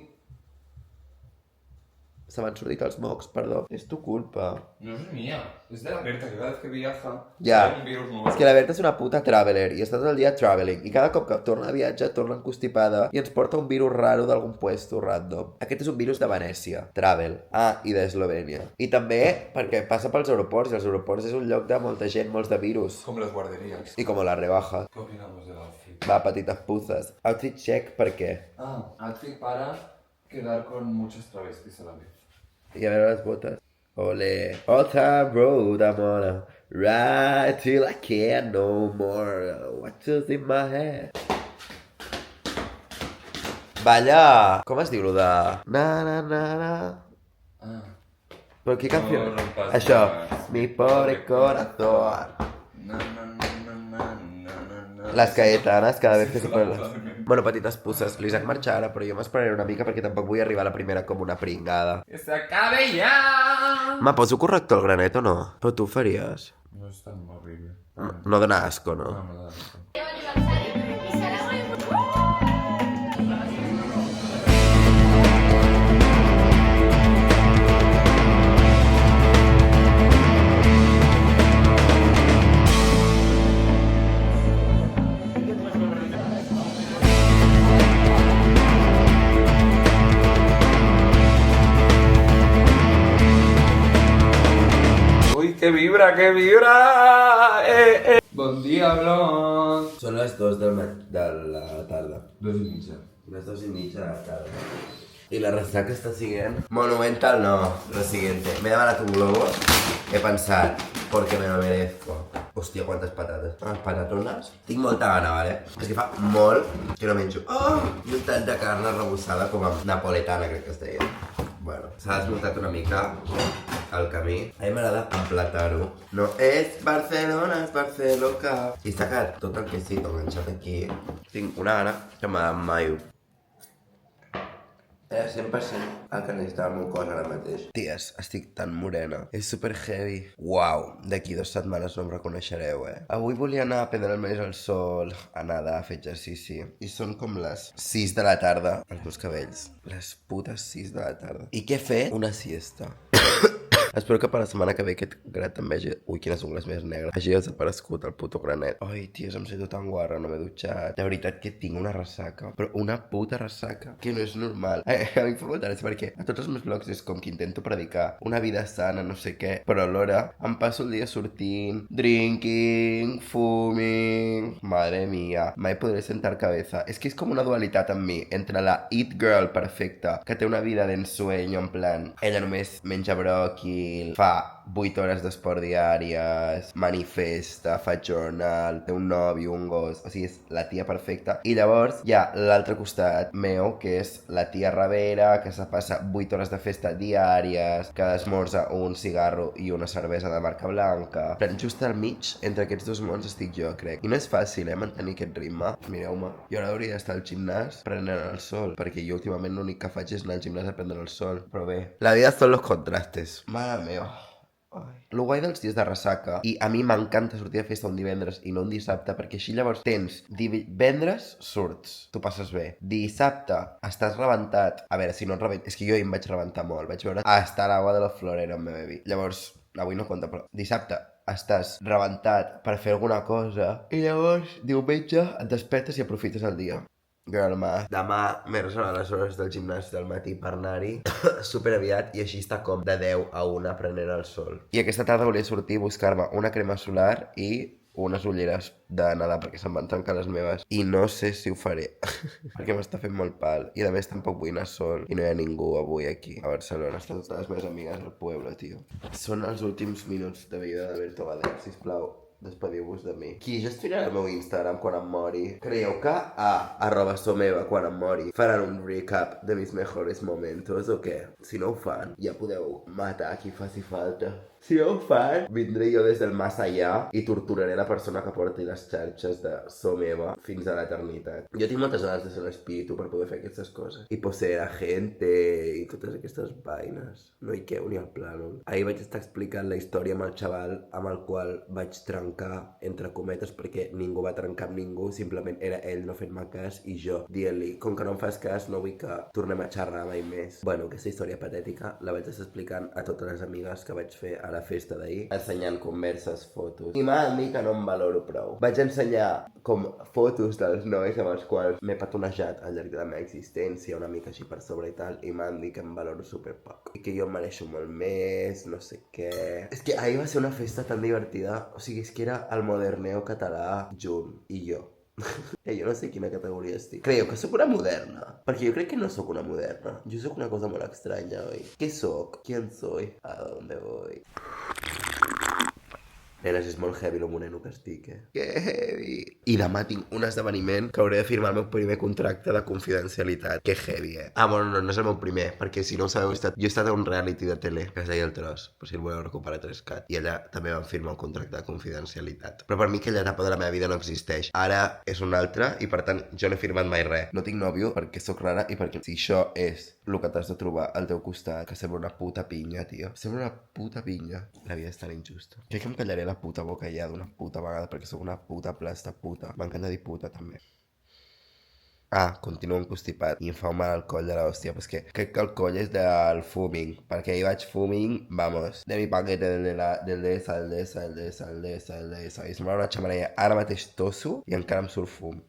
se m'han sortit els mocs, perdó. És tu culpa. No es mía, es de la Berta, que cada vez que viaja Ja, hay un virus nuevo. és que la Berta és una puta traveler i està tot el dia traveling i cada cop que torna de viatge torna constipada i ens porta un virus raro d'algun puesto random. Aquest és un virus de Venècia, travel. Ah, i d'Eslovènia. I també perquè passa pels aeroports i els aeroports és un lloc de molta gent, molts de virus. Como las guarderías. I com a la rebaja. ¿Qué opinamos del outfit? Va, petites puzas. Outfit check, per què? Outfit para quedar con muchos travestis a la vez. I a veure les botes. Ole. All time road I'm on a ride till I can't no more. What's just in my head? Balla! Com es diu lo de... Na na na na... Però què canció? No passa Això. res. Mi pobre corazón. Les caetanes cada vez que se ponen... Bueno, petites pusses, l'Isaac marxa ara, però jo m'esperaré una mica perquè tampoc vull arribar a la primera com una pringada. Que s'acabe ja! Me poso corrector el granet o no? Però tu ho faries. No és tan horrible. No dona asco, no? No da asco. Ui, que vibra, que vibra! Bon dia, Blanc! Són les 2 de la tarda. 2:30. Les 2:30 de la tarde. Y la resaca está siguiente. Monumental no, lo siguiente. Me he demanat un globo, he pensat, porque me lo merezco. Hòstia, quantes patates. Unes patatones. Tinc molta gana, vale? És que fa molt que no menjo. Oh! I un tant de carn arrebossada com a napoletana, crec que es deia. Bueno, s'ha desmuntat una mica el camí. A mi m'agrada emplatar-ho. No és Barcelona, és Barceloca. I s'ha quedat tot el quesito enganxat aquí. Tinc una gana que m'ha maio. 100% el que necessitava el meu cos ara mateix. Ties, estic tan morena. És super heavy. Uau, d'aquí 2 setmanes no em reconeixereu, Avui volia anar a prendre més el sol, a nedar, a fer exercici. I són com les 6 de la tarda, els meus cabells. Les putes 6 de la tarda. I què he fet? Una siesta. Espero que per la setmana que ve aquest grat també hagi... Ui, quines ungles més negres. Hagi desaparegut el puto granet. Ai, ties, em sento tan guarra, no m'he dutxat. De veritat que tinc una ressaca. Però una puta ressaca. Que no és normal. A mi em fa molta gràcia perquè a tots els meus vlogs és com que intento predicar una vida sana, no sé què. Però alhora em passo el dia sortint, drinking, fuming... Madre mía. Mai podré sentar cabeza. És que és com una dualitat en mi entre la it girl perfecta, que té una vida d'ensueño, en plan... Ella només menja broqui, fa 8 hores d'esport diàries, manifesta, fa journal, té un nòvio, un gos, o sigui, és la tia perfecta. I llavors hi ha l'altre costat meu, que és la tia ravera, que se passa 8 hores de festa diàries, que esmorza un cigarro i una cervesa de marca blanca. Però just al mig, entre aquests dos mons estic jo, crec. I no és fàcil, mantenir aquest ritme. Mireu-me, jo ara hauria d'estar al gimnàs prenent el sol, perquè jo últimament l'únic que faig és anar al gimnàs a prendre el sol. Però bé, la vida són los contrastes. Mare meva. Lo guai dels dies de ressaca, i a mi m'encanta sortir de festa un divendres i no un dissabte, perquè així llavors tens divendres surts, tu passes bé, dissabte estàs rebentat, a veure, si no et rebent, és que jo ahir em vaig rebentar molt, vaig veure hasta l'agua de la florera em bebi, llavors, avui no compta, però dissabte estàs rebentat per fer alguna cosa i llavors diumenge et despertes i aprofites el dia. Girl, demà m'he reservat les hores del gimnàs del matí per anar-hi super aviat i així està com de 10 a 1 prenent el sol. I aquesta tarda volia sortir a buscar-me una crema solar i unes ulleres de nedar perquè se'm van trencar les meves i no sé si ho faré perquè m'està fent molt pal i a més tampoc vull anar sol i no hi ha ningú avui aquí a Barcelona. Estan totes les meves amigues al pueblo, tio. Són els últims minuts de vida d'Alberto Bader, sisplau. Despediu-vos de mi. Qui gestionarà el meu Instagram quan em mori? Creieu que a @someva quan em mori faran un recap de mis mejores momentos o què? Si no ho fan, ja podeu matar qui faci falta. Si no ho fan, vindré jo des del más allà i torturaré la persona que porti les xarxes de Someva fins a l'eternitat. Jo tinc moltes ganes de ser un espíritu per poder fer aquestes coses. I posseir a gente i totes aquestes vaines. No hi queu ni al plànol. Ahir vaig estar explicant la història amb el xaval amb el qual vaig trencar, entre cometes, perquè ningú va trencar amb ningú, simplement era ell no fent-me cas i jo dient-li, com que no em fas cas, no vull que tornem a xerrar mai més. Bueno, aquesta història patètica la vaig estar explicant a totes les amigues que vaig fer a la festa d'ahir, ensenyant converses, fotos. I m'ha dit que no em valoro prou. Vaig ensenyar com fotos dels nois amb els quals m'he petonejat al llarg de la meva existència, una mica així per sobre i tal, i m'han dit que em valoro superpoc. I que jo em mereixo molt més, no sé què... És que ahir va ser una festa tan divertida, o sigui, és que era el moderneo català junt, i jo. Jo no sé quina categoria estic. Creieu que sóc una moderna? Perquè jo crec que no sóc una moderna. Jo sóc una cosa molt estranya, oi? Què sóc? ¿Quién soy? ¿A dónde voy? Nenes, és molt heavy lo moreno que estic, Que heavy! I demà tinc un esdeveniment que hauré de firmar el meu primer contracte de confidencialitat. Que heavy, Ah, bueno, no és el meu primer, perquè si no ho sabeu, jo he estat a un reality de tele que es deia El Tros, per si el voleu recuperar 3CAT, i allà també vam firmar un contracte de confidencialitat. Però per mi aquella etapa de la meva vida no existeix. Ara és una altra i, per tant, jo no he firmat mai res. No tinc nòvio perquè sóc rara i perquè si això és el que t'has de trobar al teu costat, que sembla una puta pinya, tio. Sembla una puta pinya. La vida és tan injusta. Crec que em callaré la puta boca ja d'una puta vegada perquè sóc una puta plasta puta. M'encanta dir puta també. Ah, continuo encostipat i em fa mal al coll de l'hòstia, pues que crec que el coll és del fuming, perquè ahir vaig fuming, vamos, de mi paquete del DSA, i semblava una xamanella. Ara mateix tosso i encara em surt fum.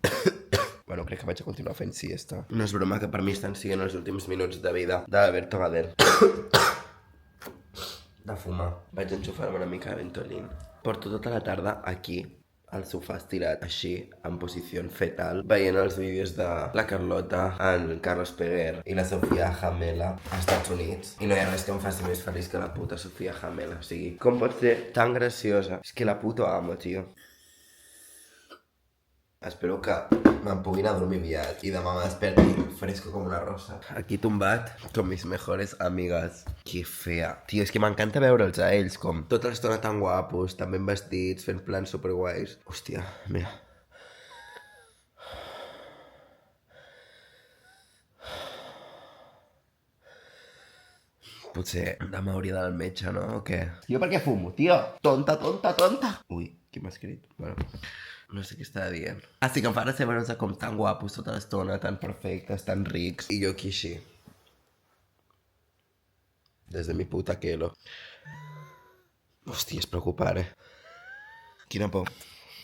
Bueno, crec que vaig a continuar fent siesta. No és broma que per mi estan siguent els últims minuts de vida d'Alberto Gadel. De fumar. Vaig enxufar-me una mica de Ventolin. Porto tota la tarda aquí, al sofà estirat, així, en posició fetal, veient els vídeos de la Carlota, en Carlos Peguer i la Sofia Jamela als Estats Units. I no hi ha res que em faci més feliç que la puta Sofia Jamela. O sigui, com pot ser tan graciosa? És que la puto amo, tio. Espero que me'n pugui anar a dormir aviat i demà me desperti fresco com una rosa. Aquí tombat con mis mejores amigas. Que fea. Tio, és que m'encanta veure'ls a ells com tota l'estona tan guapos, tan ben vestits, fent plans superguais. Hòstia, mira. Potser demà hauria d'anar al metge, no? O què? Jo per què fumo, tio? Tonta, tonta, tonta. Ui, qui m'ha escrit? Bueno... No sé què estava dient. Ah, sí que em fa gràcia veure-nos com tan guapos tota l'estona, tan perfectes, tan rics. I jo aquí així. Des de mi puta quelo. Hòstia, és preocupant, Quina por.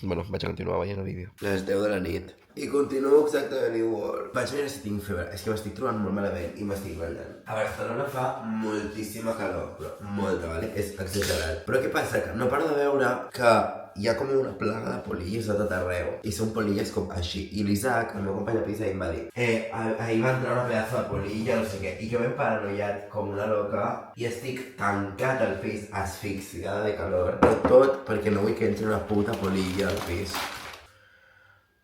Bueno, vaig a continuar veient el vídeo. Les 10 de la nit. I continuo exactament igual. Vaig veure si tinc febre. És que m'estic trobant molt malament i m'estic ballant. A Barcelona fa moltíssima calor, però molta, vale? És exagerat. Però què passa? Que no paro de veure que hi ha com una plaga de polilles a tot arreu. I són polilles com així. I l'Isaac, el meu company de pis, ahir em va dir ahir va entrar una pedazo de polilla, no sé què. I jo ben paranoiat com una loca i estic tancat al pis, asfixiada de calor. Però tot perquè no vull que entri una puta polilla al pis.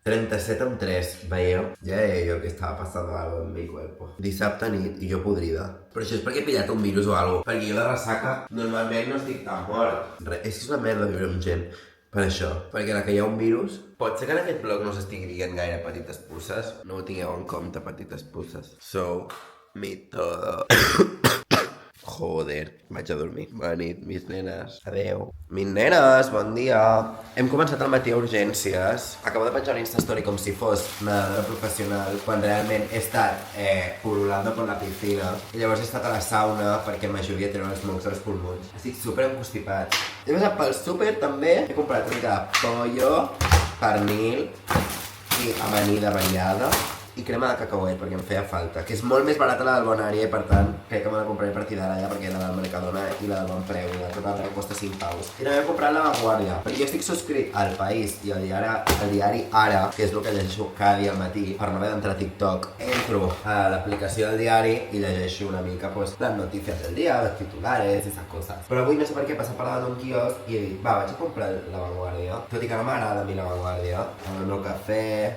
37 amb 3, veieu? Ja deia jo que estava passant algo en mi cuerpo. Dissabte nit i jo podrida. Però això és perquè he pillat un virus o algo. Perquè jo de ressaca normalment no estic tan mort. És que és una merda viure amb gent. Per això. Perquè la que hi ha un virus... Pot ser que en aquest blog no s'estigui dient gaire petites pusses. No ho tingueu en compte, petites pusses. So, mi todo. Joder, vaig a dormir. Bona nit, mis nenes. Adeu. Mis nenes, bon dia. Hem començat al matí a urgències. Acabo de penjar una Instastory com si fos nedadora professional, quan realment he estat pululando con la piscina. I llavors he estat a la sauna perquè m'ajudi a treure els mocs dels pulmons. Estic super encostipat. He passat pel súper també. He comprat una mica de pollo, pernil i amanida variada. I crema de cacauet, perquè em feia falta, que és molt més barata la del Bonària i per tant crec que me la compraré a partir d'ara ja, perquè la del Mercadona i la del Bon Preu i la tot arreu costa 5 paus. I també he comprat La Vanguardia, perquè jo estic subscrit al País i al diari Ara, que és el que llegeixo cada dia al matí per no haver d'entrar a TikTok. Entro a l'aplicació del diari i llegeixo una mica pues, les notícies del dia, els titulares i esas coses. Però avui no sé per què passa per davant d'un quiosc i he dit, va, vaig a comprar La Vanguardia, tot i que no m'agrada a mi La Vanguardia, amb el meu cafè,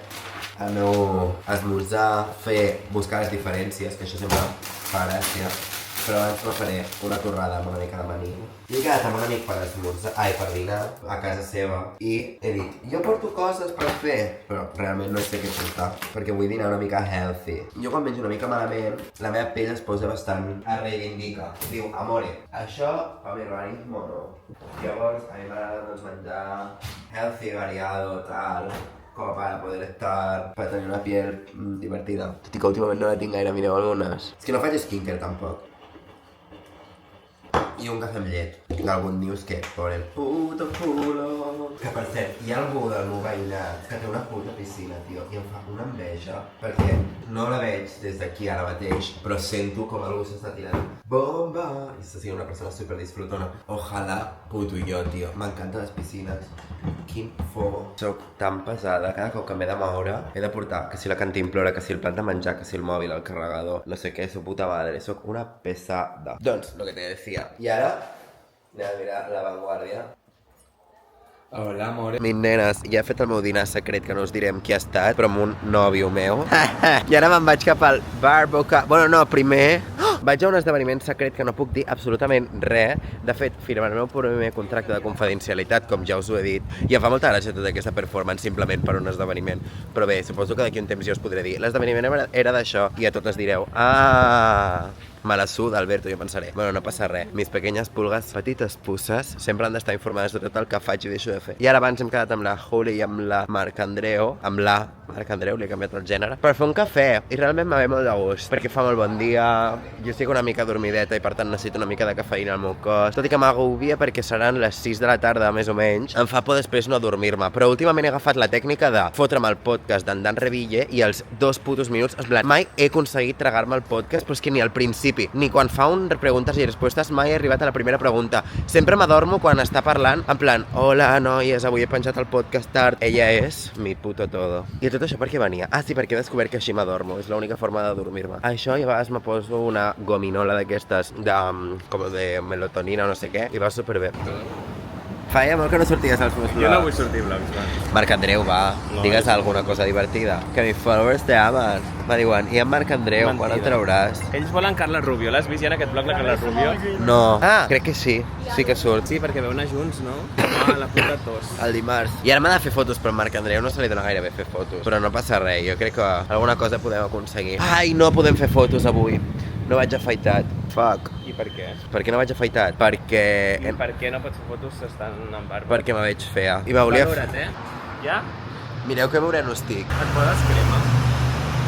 el meu esmorzar, buscar les diferències, que això sempre fa gràcia. Però abans me faré una torrada amb una mica de maní. I he quedat amb un amic per dinar a casa seva i he dit, jo porto coses per fer, però realment no sé què portar, perquè vull dinar una mica healthy. Jo quan menjo una mica malament, la meva pell es posa bastant a reivindicar. Diu, amore, això per mi organismo no. Llavors, a mi m'agrada doncs, menjar healthy, variado, tal, com para poder estar, para tenir una piel divertida. Tot i que últimament no la tinc gaire, mireu algunes. És que no faig skincare tampoc. I un cafè amb llet. Tinc algun news que por el puto culo. Que per cert, hi ha algú del meu veïnat que té una puta piscina, tio, i em fa una enveja, perquè no la veig des d'aquí ara mateix, però sento com algú s'està tirant bomba, i està sent una persona super disfrutona. Ojalà puto jo, tio. M'encanten les piscines. Quin fogo. Soc tan pesada, cada cop que m'he de moure he de portar que si la cantimplora, que si el plat de menjar, que si el mòbil, el carregador, no sé què, su puta madre, soc una pesada. Doncs, lo que te decía. I ara anem a mirar La Vanguardia. Hola, amor. Mis nenes, ja he fet el meu dinar secret, que no us direm qui ha estat, però amb un nòvio meu. I ara me'n vaig cap al Barboca. Bueno, no, primer vaig a un esdeveniment secret que no puc dir absolutament res. De fet, firmaré el meu primer contracte de confidencialitat, com ja us ho he dit, i em fa molta gràcia tota aquesta performance simplement per un esdeveniment. Però bé, suposo que d'aquí un temps ja us podré dir. L'esdeveniment era d'això, i a totes direu, me la suda, Alberto, jo pensaré. Bueno, no passa res. Mis pequeñas pulgas, petites pusses, sempre han d'estar informades de tot el que faig i deixo de fer. I ara abans hem quedat amb la Juli i amb la Marc Andreu, li he canviat el gènere, per fer un cafè. I realment m'ha ve molt de gust, perquè fa molt bon dia, jo estic una mica dormideta i per tant necessito una mica de cafeïna al meu cos. Tot i que m'agobia perquè seran les 6 de la tarda, més o menys, em fa por després no dormir-me. Però últimament he agafat la tècnica de fotre'm el podcast d'en Dan Reville i els 2 putos minuts, en plan, mai he aconseguit tragar-me el podcast, però és que ni al principi, ni quan fa un preguntes i respostes mai he arribat a la primera pregunta. Sempre m'adormo quan està parlant, en plan, hola noies, avui he penjat el podcast tard. Ella és mi puto todo. I tot això per què venia? Ah, sí, perquè he descobert que així m'adormo, és l'única forma de dormir-me. Això, i a vegades me poso una gominola d'aquestes, com de melatonina o no sé què, i va superbé. Feia molt que no sorties als meus vlogs. Jo no vull sortir vlogs, va. Marc Andreu, va, digues alguna cosa divertida. Que mis followers te amen. Me diuen, i en Marc Andreu, quan el trauràs? Ells volen Carla Rubio. L'has vist ja en aquest vlog de Carla Rubio? No. Ah, crec que sí. Sí que surt. Sí, perquè veu anar junts, no? Ah, la puta tos. El dimarts. I ara m'ha de fer fotos, però Marc Andreu no se li dona gaire bé fer fotos. Però no passa res, jo crec que alguna cosa podem aconseguir. Ai, no podem fer fotos avui. No vaig afaitat. Fuck. I per què? Per què no vaig afaitat? Perquè... I per què no pots fer fotos estant amb barba? Perquè me veig fea. I m'hauria... Valora't, Ja? Mireu que moreno estic. Et poses crema?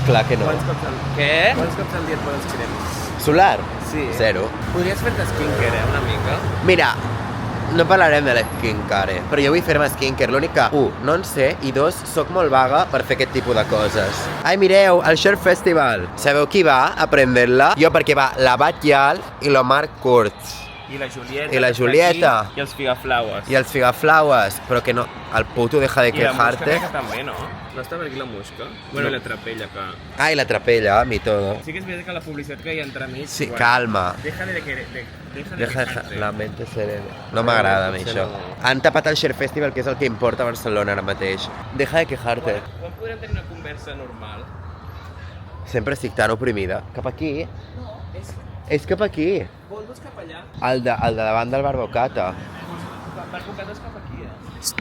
Clar que no. Quants cops al... Què? Quants cops al dia et poses crema? Solar? Sí. 0. Podries fer-te skincare, una mica? Mira, no parlarem de l'esquincare, però jo vull fer-me skincare. L'únic que, 1, no en sé, i 2, soc molt vaga per fer aquest tipus de coses. Ai, mireu, el Share Festival. Sabeu qui va a prendre-la? Jo, perquè va la Batllal i la Marc Kurtz. I la Julieta. I la Julieta. I els figaflaues. I els figaflaues, però que no, el puto deja de I la mosca quejarte. que també, no? No està per aquí la mosca? Bueno, i la trapella, que... Ah, i la trapella, mi todo. Sí que és veritat que la publicitat que hi ha entremig... Sí, calma. Deja de Deja quejarte. la mente serena. No m'agrada a mi això. Han tapat el Share Festival, que és el que importa a Barcelona ara mateix. Deja de quejarte. Quan podrem tenir una conversa normal? Sempre estic tan oprimida. Cap aquí? No, És cap aquí. Vols cap allà? El de davant del Barbocata. Barbocates cap aquí,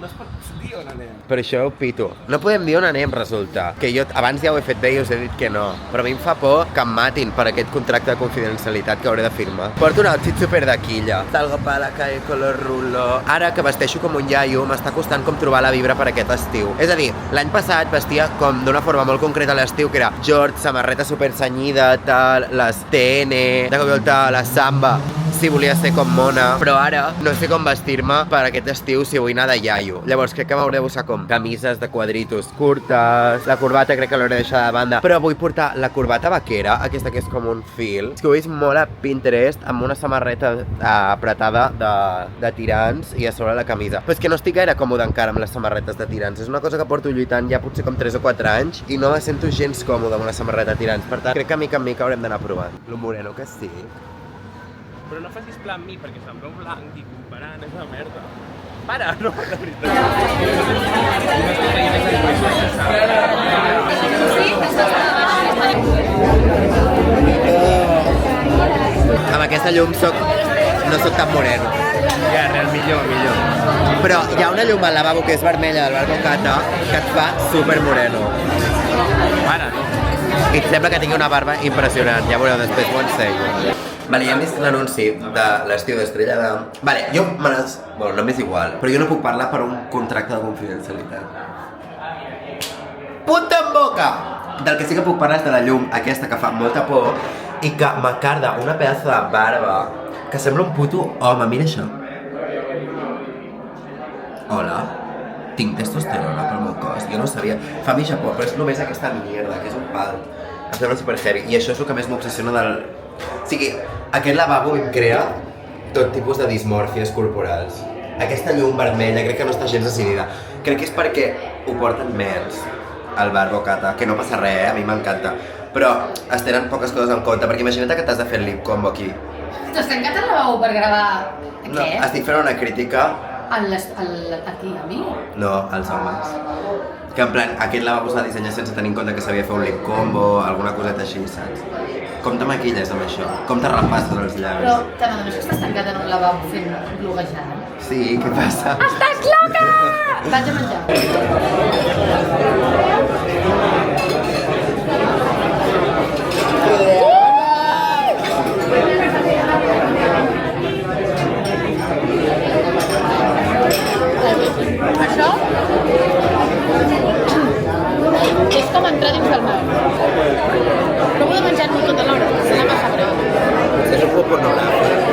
No es pot dir on anem. Per això ho pito. No podem dir on anem, resulta. Que jo abans ja ho he fet bé i us he dit que no. Però a mi em fa por que em matin per aquest contracte de confidencialitat que hauré de firmar. Porto un outfit super de quilla. Salgo pa la calle color rulo. Ara que vesteixo com un iaio, m'està costant com trobar la vibra per aquest estiu. És a dir, l'any passat vestia com d'una forma molt concreta a l'estiu, que era shorts, samarreta super cenyida, tal, les TN, de cop i volta la samba, si volia ser com mona. Però ara no sé com vestir-me per aquest estiu si vull anar de iaio. Llavors crec que m'hauré de buscar com camises de quadritos curtes, la corbata crec que l'hauré de deixar de banda, però vull portar la corbata vaquera, aquesta que és com un fil. És que ho he vist molt a Pinterest amb una samarreta apretada de tirants i a sobre la camisa. Però és que no estic gaire còmode encara amb les samarretes de tirants. És una cosa que porto lluitant ja potser com 3 o 4 anys i no me sento gens còmode amb una samarreta de tirants. Per tant, crec que mica en mica haurem d'anar provant. Lo moreno que estic. Però no facis pla amb mi, perquè se'm veu blanc i comparant és una merda. Para, no, de veritat. Amb aquesta llum no soc tan moreno. Ja, real, millor. Però hi ha una llum al lavabo que és vermella del Barbocata que et fa super moreno. Para, no. I et sembla que tingui una barba impressionant. Ja veureu després, ho ensenyo. Vale, ja hem vist l'anunci de l'estiu d'Estrella d'Am. Vale, jo bueno, no m'és igual, però jo no puc parlar per un contracte de confidencialitat. Punta en boca! Del que sí que puc parlar és de la llum aquesta que fa molta por i que m'acarda una pedazo de barba que sembla un puto home, mira això. Hola. tinc testosterona pel meu cos, jo no sabia. Fa mi Japó, però és només aquesta mierda, que és un pal. Em sembla super heavy. I això és el que més m'obsessiona del... O sigui, aquest lavabo em crea tot tipus de dismòrfies corporals. Aquesta llum vermella crec que no està gens decidida. Crec que és perquè ho porten mers al bar Bocata, que no passa res, a mi m'encanta. Però es tenen poques coses en compte, perquè imagina't que t'has de fer el lip combo aquí. T'has tancat el lavabo per gravar què? No, estic fent una crítica... Aquí, a mi? No, als homes. Que en plan, aquest lavabo s'ha dissenyat sense tenir en compte que s'havia de fer un lip combo, alguna coseta així, saps? Com te maquilles amb això? Com te repasses els llavis? Però te n'adones que estàs tancat en un lavabo fent bloguejant? Sí, què passa? Estàs loca! Vaig a menjar. Això és com entrar dins del mar. Provo de menjar-m'ho tot alhora, serà massa greu. És un poc pornogràfic.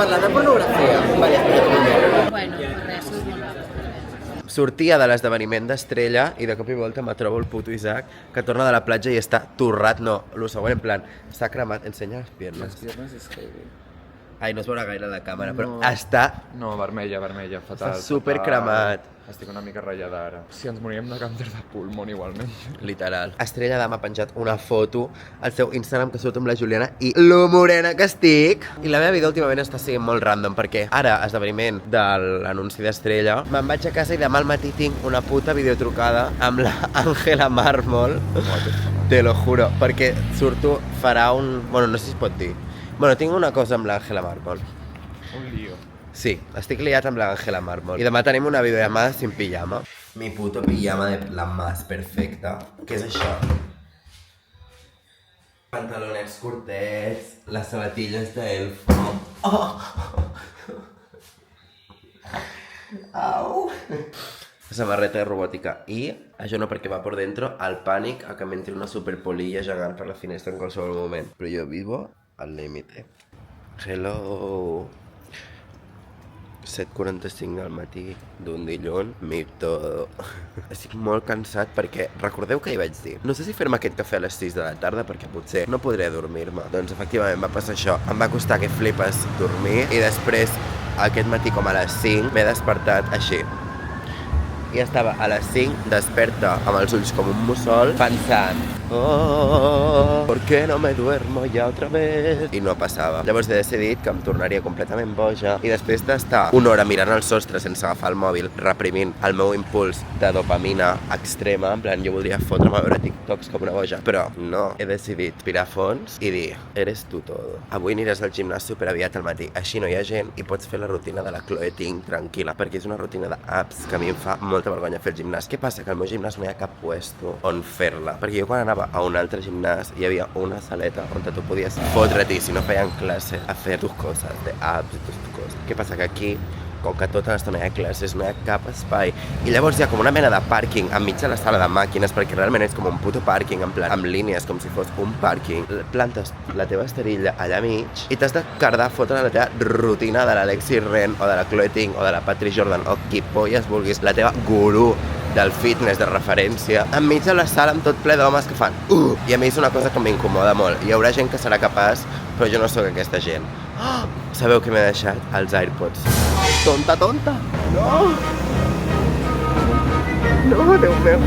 Parlant de pornografia, Bueno, res, és molt raro. sortia de l'esdeveniment d'Estrella i de cop i volta me trobo el puto Isaac que torna de la platja i està torrat, no, lo següent en plan, s'ha cremat, ensenya les piernas. Les piernas és heavy. Ai, no es veurà gaire a la càmera, però està No, vermella, fatal. Està supercremat. Estic una mica ratllada ara. Si ens moríem de càncer de pulmó igualment. literal. Estrella Damm ha penjat una foto al seu Instagram que surt amb la Juliana i lo morena que estic. I la meva vida últimament està sent molt random perquè ara, esdeveniment de l'anunci d'Estrella, me'n vaig a casa i demà al matí tinc una puta videotrucada amb la Àngela Mármol. Te lo juro, perquè surto, farà un... Bueno, no sé si es pot dir. Bueno, tinc una cosa amb l'Àngela Mármol. Un lío. Sí, estic liat amb l'Àngela Mármol. I demà tenim una videollamada sin pijama. Mi puto pijama de la más perfecta. Què és això? Pantalonets curtets, les sabatilles d'elfo. Oh! Au! Samarreta robòtica. I, això no perquè va por dentro, el pànic a que m'entri una superpolilla gegant per la finestra en qualsevol moment. Però jo vivo al límite. Hello! 7:45 del matí d'un dilluns, todo. Estic molt cansat perquè recordeu que hi vaig dir no sé si fer-me aquest cafè a les 6 de la tarda perquè potser no podré dormir-me. Doncs efectivament va passar això. Em va costar que flipes dormir i després aquest matí com a les 5 m'he despertat així. I estava a les 5 desperta amb els ulls com un mussol pensant oh, ¿por qué no me duermo ya otra vez? I no passava. Llavors he decidit que em tornaria completament boja i després d'estar una hora mirant el sostre sense agafar el mòbil, reprimint el meu impuls de dopamina extrema, en plan jo voldria fotre'm a veure TikToks com una boja, però no, he decidit respirar fons i dir, eres tu todo. Avui aniràs al gimnàs superaviat al matí, així no hi ha gent i pots fer la rutina de la Chloe Ting tranquil·la, perquè és una rutina d'abs que a mi em fa molta vergonya fer el gimnàs. Què passa? Que al meu gimnàs no hi ha cap puesto on fer-la, perquè jo quan anava a un altre gimnàs hi havia una saleta on tu podies fotre-t'hi si no feien classe a fer tus coses d'abs i tus coses. Què passa? Que aquí, com que tota l'estona hi ha classes, no hi ha cap espai. I llavors hi ha com una mena de pàrquing enmig de la sala de màquines, perquè realment és com un puto pàrquing, en plan, amb línies, com si fos un pàrquing. Plantes la teva esterilla allà mig i t'has de cardar a fotre la teva rutina de l'Alexi Ren o de la Chloe Ting o de la Patrice Jordan o qui polles vulguis, la teva gurú del fitness de referència, enmig de la sala amb tot ple d'homes que fan I a mi és una cosa que m'incomoda molt. Hi haurà gent que serà capaç, però jo no sóc aquesta gent. Sabeu què m'he deixat? Els AirPods. Tonta, tonta! No! No, Déu meu!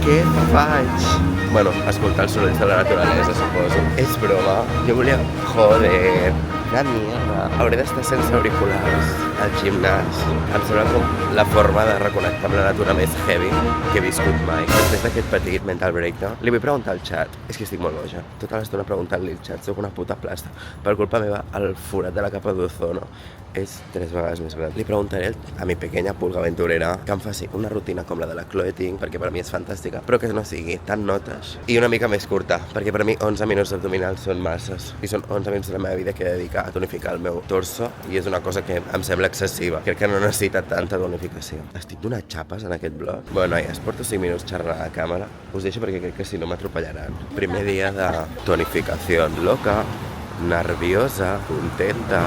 Què faig? Bueno, escoltar els sorolls de la naturalesa, suposo. És broma. Jo volia... Joder! La mierda. Hauré d'estar sense auriculars al gimnàs. Em sembla com la forma de reconnectar amb la natura més heavy que he viscut mai. Després d'aquest petit mental breakdown, li vull preguntar al xat. És que estic molt boja. Tota l'estona preguntant-li al xat. Soc una puta plasta. Per culpa meva, el forat de la capa d'ozono és 3 vegades més gran. Li preguntaré a mi pequeña pulga aventurera que em faci una rutina com la de la Chloe Ting, perquè per mi és fantàstica, però que no sigui tan notes i una mica més curta, perquè per mi 11 minuts abdominals són masses i són 11 minuts de la meva vida que he de dedicar a tonificar el meu torso i és una cosa que em sembla excessiva. Crec que no necessita tanta tonificació. Estic donant xapes en aquest vlog. Bueno, noies, porto 5 minuts xerrant a la càmera. Us deixo perquè crec que si no m'atropellaran. Primer dia de tonificació. Loca, nerviosa, contenta.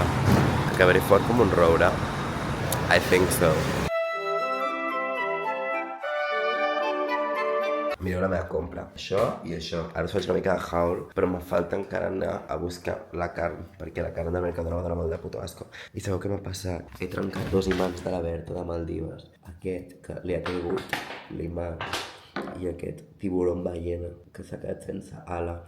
Acabaré fort com un roure. I think so. Mireu la meva compra. Això i això. Ara us faig una mica de haul, però me falta encara anar a buscar la carn, perquè la carn de Mercadona va donar molt de puto asco. I sabeu què m'ha passat? He trencat 2 imants de la Berta de Maldives. Aquest, que li ha caigut l'imant, i aquest tiburon ballena, que s'ha quedat sense ala.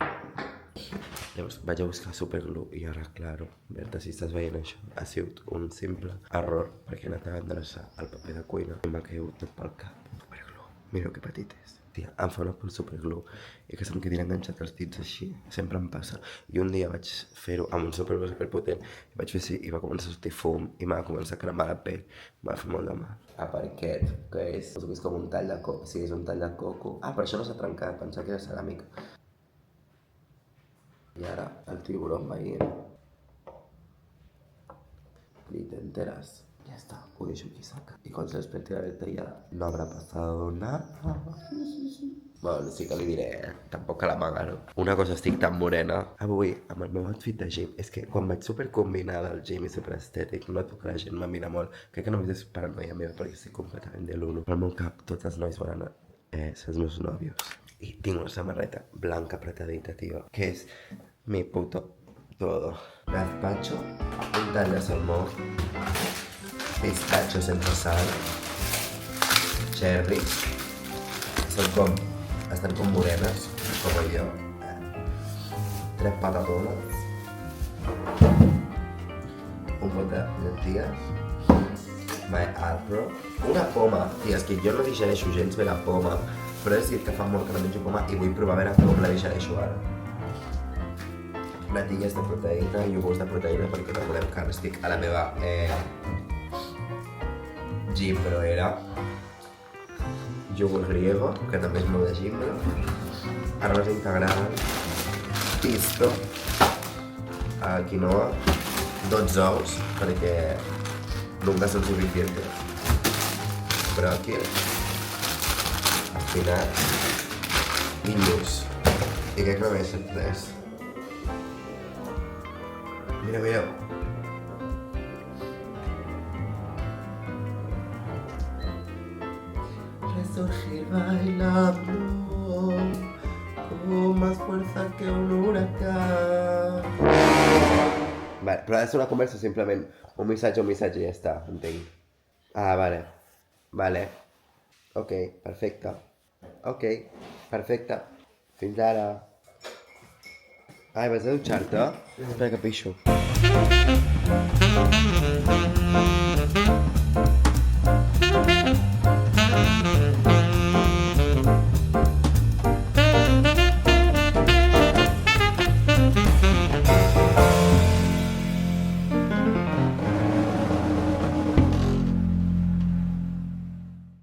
Llavors vaig a buscar superglue i arreglar-ho. Berta, si estàs veient això, ha sigut un simple error, perquè he anat a endreçar el paper de cuina i m'ha caigut tot pel cap. Superglue. Mireu que petit és. Tia, em fa una por superglue i que se'm quedin enganxats els dits així. Sempre em passa. I un dia vaig fer-ho amb un superglue superpotent i vaig fer així i va començar a sortir fum i m'ha començat a cremar la pell. M'ha fet molt de mal. Per aquest, que és com un tall de coco. Sí, és un tall de coco. Per això no s'ha trencat, pensava que era ceràmica. Y ahora al tiburón ballena. Ni te enteras. Ya está, uy, Shukisaka. Y cuando se despierte la Berta ya no habrá pasado nada. Bueno, sí que li diré, tampoc que la m'agrado. Una cosa, estic tan morena. Avui, amb el meu outfit de gym, és que quan vaig supercombinada al gym i superestètic, noto que la gent me mira molt. Crec que només és paranoia meva, perquè estic completament de l'uno. Al meu cap, tots els nois volen ser els meus nòvios. I tinc una samarreta blanca apretadita, tio, que és mi puto todo. Gazpacho, un tall de salmó, pistachos sense sal, cherry, estan com morenes, com jo. 3 patatones, un pot de llenties, my Alpro, una poma. Tia, és que jo no digereixo gens bé la poma, però he decidit que fa molt que no menjo poma i vull provar a veure com la digereixo ara. Natilles de proteïna, iogurts de proteïna, perquè no volem carn. Estic a la meva gimbroera. Iogurt griego, que també és molt de gimbro. Arròs integral. Pisto. Quinoa. 12 ous, perquè nunca son suficientes. Bròquil. Espinac. I lluç. I crec que no m'he deixat res. Mira, mira. Resurgir bailando con más fuerza que un huracán. Vale, però ha de ser una conversa simplement un missatge i ja està, entenc. Vale. Vale. Ok, perfecte. Ok, perfecte. Fins ara. Ai, vas a dutxar-te? Espera que pixo.